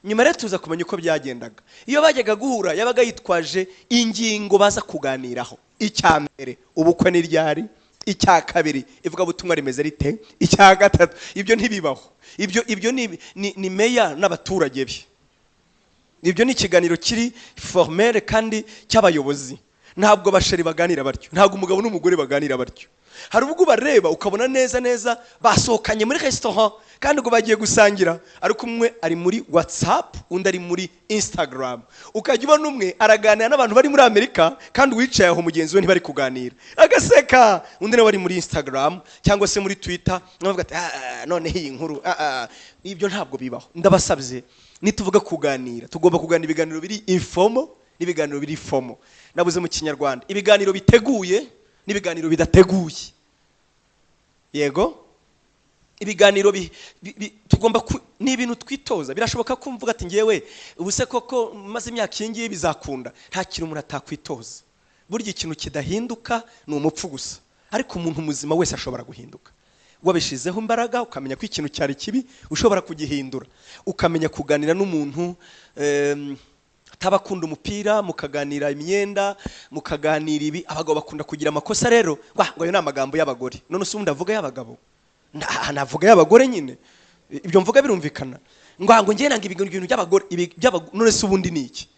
Nyuma rero tuza kumenya uko byagendaga. Iyo bajyaga guhura yabaga yitwaje ingingo baza kuganiraho. Icya mbere, ubukwe ni ryari? Icya kabiri, ivuga butumwa rimeze rite? Icya gatatu, ibyo ntibibaho. Ibyo ni meya n'abaturage be. Ibyo ni ikiganiro kiri formel kandi cy'abayobozi. Ntabwo basheri baganira batyo, ntabwo umugabo n'umugore baganira batyo. Hari ubwo bareba ukabona neza basohokanye muri restaurant kandi ngo bagiye gusangira, ariko umwe ari muri WhatsApp undi ari muri Instagram. Ukajya ubona umwe araganira n'abantu bari muri Amerika kandi wicaye aho mugenzi we ntibari kuganira, agaseka. Undi nawe ari muri Instagram cyangwa se muri Twitter, navuga ati none iyi nkuru ibyo ntabwo bibaho. Ndabasabye nituvuga kuganira, tugomba kuganira ibiganiro biri informal n'ibiganiro biri formal. Nabuze mu Kinyarwanda ibiganiro biteguye n'ibiganiro bidateguye. Yego, ibiganiro tugomba ni ibintu twitoza. Birashoboka ko mvuga ati ngewe ubuse koko maze imyaka ingiye bizakunda. Nta kintu umuntu atakwitoza. Burya ikintu kidahinduka ni umupfu gusa, ariko umuntu muzima wese ashobora guhinduka. Wabishizeho imbaraga ukamenya ko ikintu cyari kibi ushobora kugihindura, ukamenya kuganira n'umuntu atabakunda umupira, mukaganira imyenda, mukaganira ibi. Abagabo bakunda kugira amakosa rero, ngo ayo ni amagambo y'abagore. None usundi avuga y'abagabo, navuga y'abagore nyine. Ibyo mvuga birumvikana. Ngo ngiye nanga ibintu by'abagore, none se ubundi ni iki?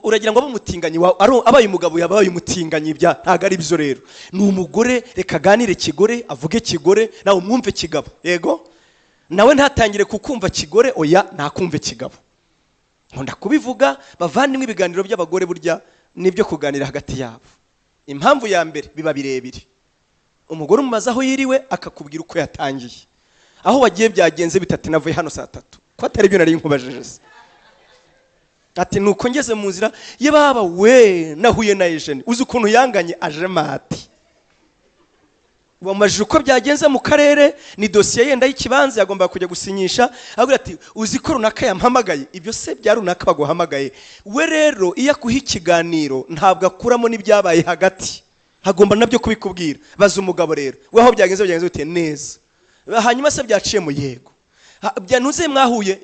Uragira ngo abumutinganyi abaye umugabo yabaye umutinganyi, bya ntago ari byo rero. Ni umugore, reka ganire kigore, avuge kigore, nawe umwumve kigabo. Yego, nawe ntatangire kukumva kigore, oya ntakumve kigabo. nkunda kubivuga bavandimwe, ibiganiro by'abagore burya nibyo kuganira hagati yabo. Impamvu ya mbere biba birebire, umugore umumaze aho yiriwe akakubwira uko yatangiye, aho wagiye byagenze bitatu, navuye hano saa 3 ko atari byo nari nkubajije se. Ati nuko ngeze mu nzira ye baba we nahuye na Eugene, uzi ukuntu yanganye aje mati. Bamajije uko byagenze mu karere, ni dosiye yenda y'ikibanza yagomba kujya gusinyisha, avuga ati uzi ko runaka yampamagaye. Ibyo se bya runaka baguhamagaye we rero iyo akuha ikiganiro ntabwo akuramo n'ibyabaye hagati, hagomba nabyo kubikubwira. Baza umugabo rero we aho byagenze bite neza, hanyuma se byaciye mu yego, byanuze mwahuye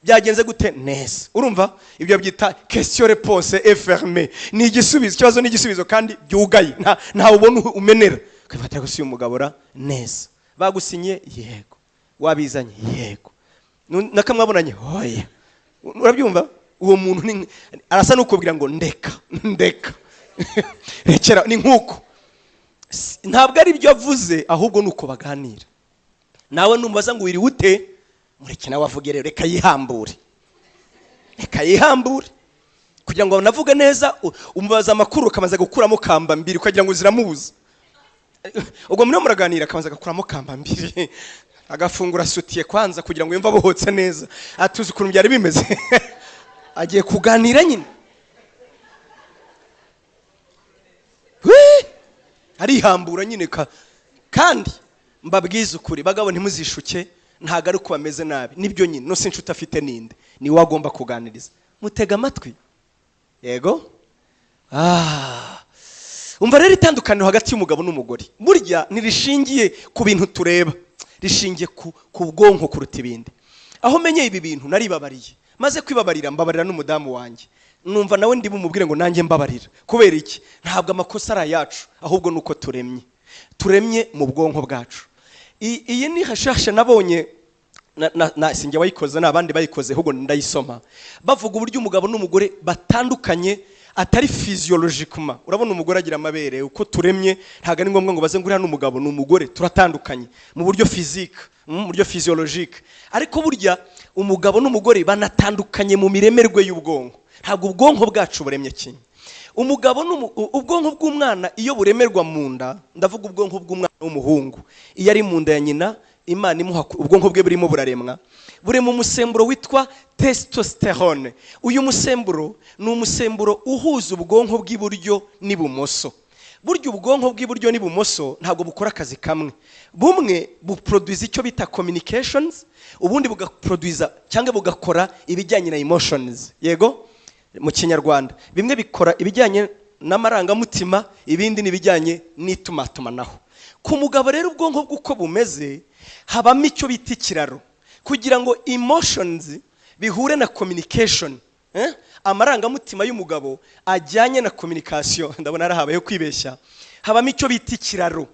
byagenze gute neza. Urumva ibyo byita question réponse fermée, ni igisubizo, ikibazo ni igisubizo kandi byugaye, nta ubona umenera. Kwifatira gusiya umugabo ra neza, bagusinye yego, wabizanye yego, nakamwabonanye hoya. Urabyumva uwo muntu arasa n'ukubwira ngo ndeka rekera, ni nkuko ntabwo ari byo avuze, ahubwo nuko baganira. Nawe numbaza ngo wiri ute, mureke nawe avuge rero, reka yihambure kugira ngo navuge neza. Umubaza amakuru kamaze gukuramo kamba mbiri kugira ngo ziramubuza. Ubwo muri muraganira akabanza gakuramo kamba mbiri, agafungura sutiye kwanza kugira ngo yumva abohotse neza, atuzi ukuntu byari bimeze. Agiye kuganira nyine, arihambura nyine. Kandi mbabwiza ukuri bagabo, ntimuzishuke, ntago ari uko bameze nabi, nibyo nyine. No sincuta afite ninde, ni wagomba kuganiriza, mutega amatwi. Yego umva rero itandukaniro hagati y'umugabo n'umugore burya nirishingiye ku bintu tureba, rishingiye ku bwonko kuruta ibindi. Aho menye ibi bintu naribabariye, maze kwibabarira mbabarira n'umudamu wanjye, numva nawe ndi bumubwire ngo nanjye mbabarira. Kubera iki? Ntabwo amakosa ari yacu, ahubwo nuko turemye mu bwonko bwacu. Iyi ni recherche nabonye na sinjye wayikoze, n'abandi bayikoze, ahubwo ndayisoma. Bavuga uburyo umugabo n'umugore batandukanye atari physiologiquement. Urabona umugore agira amabere, uko turemye ntago ari ngombwa ngo baze ngurira n'umugabo n'umugore, turatandukanye mu buryo physique, mu buryo physiologique. Ariko burya umugabo n'umugore banatandukanye mu miremerwe y'ubwonko. Ntabwo ubwonko bwacu buremye kimwe. Umugabo ubwonko bw'umwana iyo buremerwa mu nda, ndavuga ubwonko bw'umwana w'umuhungu, iyo ari mu nda ya nyina, Imana imuha ubwonko bwe burimo buraremwa, burema umusemburo witwa testosterone. Uyu musemburo ni umusemburo uhuza ubwonko bw'iburyo n'ibumoso. Burya ubwonko bw'iburyo n'ibumoso ntabwo bukora akazi kamwe. Bumwe buproduce icyo bita communications, ubundi bugaproduce cyangwa bugakora ibijyanye na emotions. Yego mu Kinyarwanda bimwe bikora ibijyanye n'amarangamutima, ibindi n'ibijyanye n'itumatumanaho. Ku mugabo rero ubwonko bw'uko bumeze, habamo icyo bita ikiraro kugira ngo emotions bihure na communication. Amarangamutima y'umugabo ajyanye na communication, ndabona arahabaye kwibeshya. Habamo icyo bita ikiraro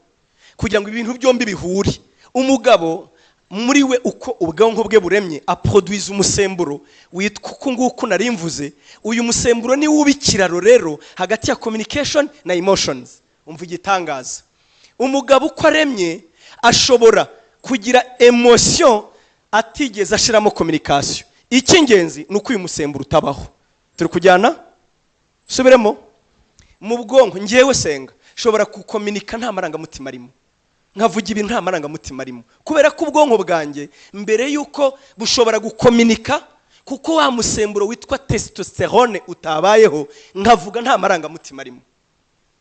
kugira ngo ibintu byombi bihure. Umugabo muri we uko ubwonko bwe buremye, aproduce umusemburo witwa uko nguko narimvuze. Uyu musemburo ni w'ubikiraro rero hagati ya communication na emotions. Umva igitangaza, umugabo uko aremye ashobora kugira emotion atigeze ashiramo communication. Icy'ingenzi nuko uyu musemburo utabaho. Turi kujyana subiremo mu bwonko. Ngewe senga shobora kukomunika nta marangamutima arimo, nkavuga ibintu nta marangamutima arimo, kubera ko ubwonko bwanjye mbere yuko bushobora gukomunika, kuko wa musemburo witwa testosterone utabayeho, nkavuga nta marangamutima arimo.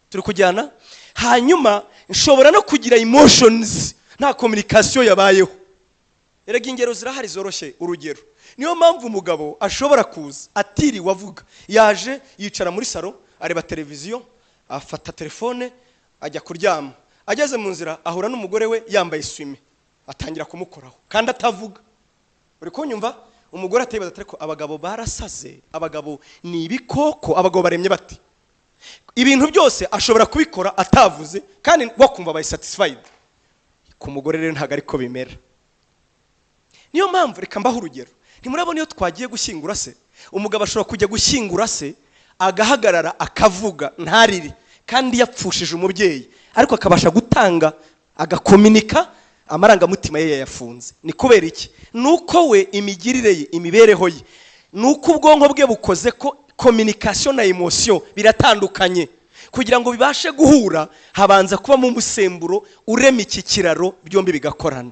Turi kujyana. Hanyuma nshobora no kugira emotions nta communication yabayeho. Erega ingero zirahari zoroshye. Urugero, niyo mpamvu umugabo ashobora kuza atiri wavuga, yaje yicara muri salo areba televiziyo, afata telefone ajya kuryama, ageze mu nzira ahura n'umugore we yambaye swime, atangira kumukoraho kandi atavuga. Uri kunyumva? Umugore atayibaza ati ko abagabo barasaze, abagabo ni ibikoko, abagabo baremye bati. Ibintu byose ashobora kubikora atavuze kandi wakumva bayi satisfied. Ku mugore rero ntago ariko bimera. Niyo mpamvu reka mbaho urugero. Ntimurabona iyo twagiye gushyingura se, umugabo ashobora kujya gushyingura se agahagarara akavuga ntariri kandi yapfushije umubyeyi, ariko akabasha gutanga agakomunika amarangamutima ye yafunze. Ni kubera iki? Nuko we imigirire ye, imibereho ye nuko ubwonko bwe bukoze ko communication na emotion biratandukanye. Kugira ngo bibashe guhura habanza kuba mu musemburo urema iki kiraro byombi bigakorana.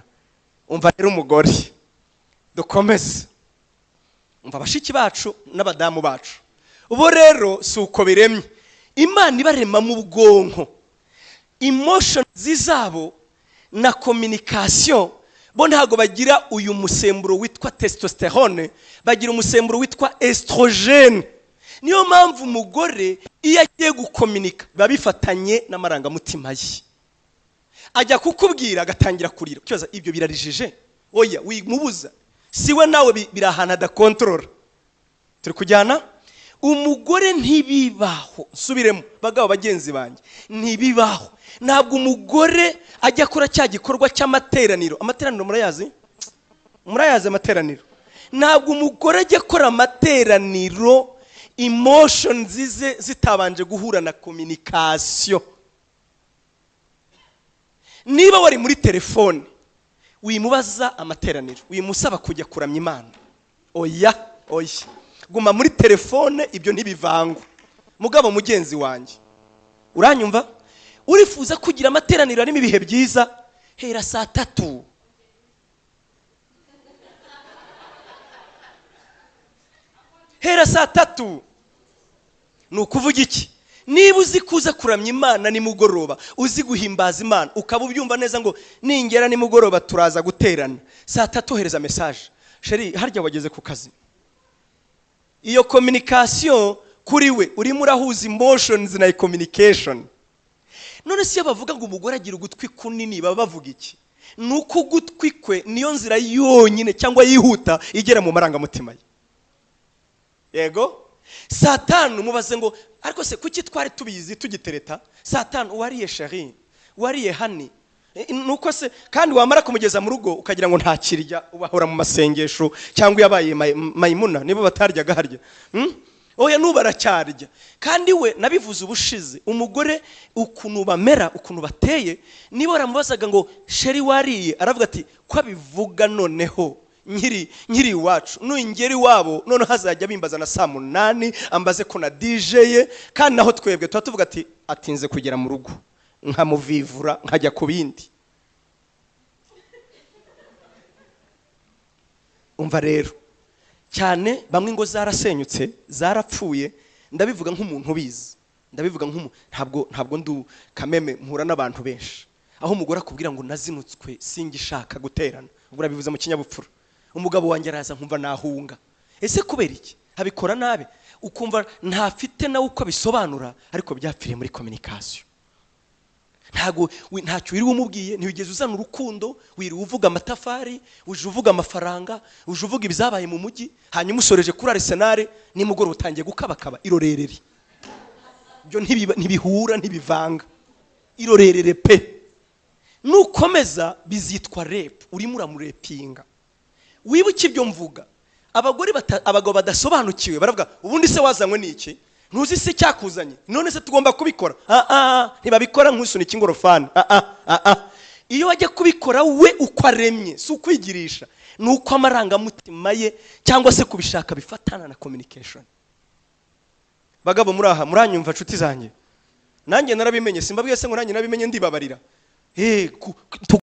Umva rero umugore, dukomeze. Umva bashiki bacu n'abadamu bacu, ubo rero suko biremye. Imana ibarema mu bwonko, emotion zizabo na communication. Bo ntago bagira uyu musemburo witwa testosterone, bagira umusemburo witwa estrogene. Niyo mpamvu umugore iyo agiye gukomunika babifatanye n'amarangamutima ye. Ajya kukubwira agatangira kurira, cyoza ibyo birarijije, oya wimubuza, siwe nawe birahana da control. Turi kujyana. Umugore ntibibaho, subiremo bagabo bagenzi banjye, ntibibaho. Ntabwo umugore ajya kora cya gikorwa cy'amateraniro. Amateraniro murayazi? Murayazi amateraniro? Ntabwo umugore ajya kora amateraniro emotions zize zitabanje guhura na communication. Niba wari muri telefone wimubaza amateraniro, wimusaba kujya kuramya Imana, oya oya, guma muri telefone, ibyo ntibivangwa. Mugabo mugenzi wanjye, uranyumva? Urifuza kugira amateraniro arimo ibihe byiza, hera saa 3. Hera saa 3. Nukuvuga iki? Niba uzi kuza kuramya Imana ni mugoroba, uzi guhimbaza Imana, ukaba ubyumva neza ngo ningera ni mugoroba turaza guterana, saa 3 hereza message, sheri harya wageze ku kazi. Iyo communication kuri we urimo urahuza emotions na communication. None se bavuga ngo umugore agira ugutwi kunini, baba bavuga iki? Nuko ugutwi kwe niyo nzira yonyine cyangwa yihuta igera mu marangamutima ye. Yego? Saa 5 mubaze ngo ariko se kuki twari tubizi tugitereta? Saa 5 wariye sheri, wariye hani, nuko se kandi wamara kumugeza mu rugo ukagira ngo nta kirya, ubahora mu masengesho cyangwa yabaye Mayimuna nibo bataryaga harya. Oya nubaracyarya. Kandi we nabivuze ubushize, umugore ukuntu bamera, ukuntu bateye, nibo ramubazaga ngo sheri wariye, aravuga ati kwa bivuga noneho nkiri iwacu n'ingeri wabo none hazajya bimbaza na saa 8 ambaze ko na DJ ye, kandi naho twebwe tuvuga ati atinze kugera mu rugo nkamuvivura nkajya ku bindi. Umva rero cyane bamwe ngo zarasenyutse zarapfuye, ndabivuga nk'umuntu ubizi, ndabivuga ntabwo ndu kameme mpura n'abantu benshi aho umugore akubwira ngo nazinutswe singishaka guterana, ubwo urabivuze mu kinyabupfura. Umugabo wanjye araza nkumva nahunga, ese kubera iki? Abikora nabe ukumva ntafite nawe uko bisobanura, ariko byapfiriye muri communication. Ntacyo wiri umubwiye, ntiwigeze uzana urukundo, wiri uvuga amatafari, uje uvuga amafaranga, uje uvuga ibizabaye mu mujyi, hanyuma usoreje kuri Arsenal ni mugoro utangiye gukabakaba. Irorerere byo ntibihura ntibivanga, irorerere pe. Nukomeza bizitwa rape, urimo uramurepinga. Wibuke ibyo mvuga. Abagabo badasobanukiwe baravuga ubundi se wazanywe n'iki? Ntuzi se cyakuzanye? None se tugomba kubikora? Ntibabikora nk'usunika ingorofani. Iyo wajya kubikora we uko aremye, si ukwigirisha, nuko amarangamutima ye cyangwa se kubishaka bifatana na communication. Bagabo muraha muranyumva nshuti zanjye? Nanjye narabimenye, simbabwiye se ngo nanjye nabimenye ndibabarira.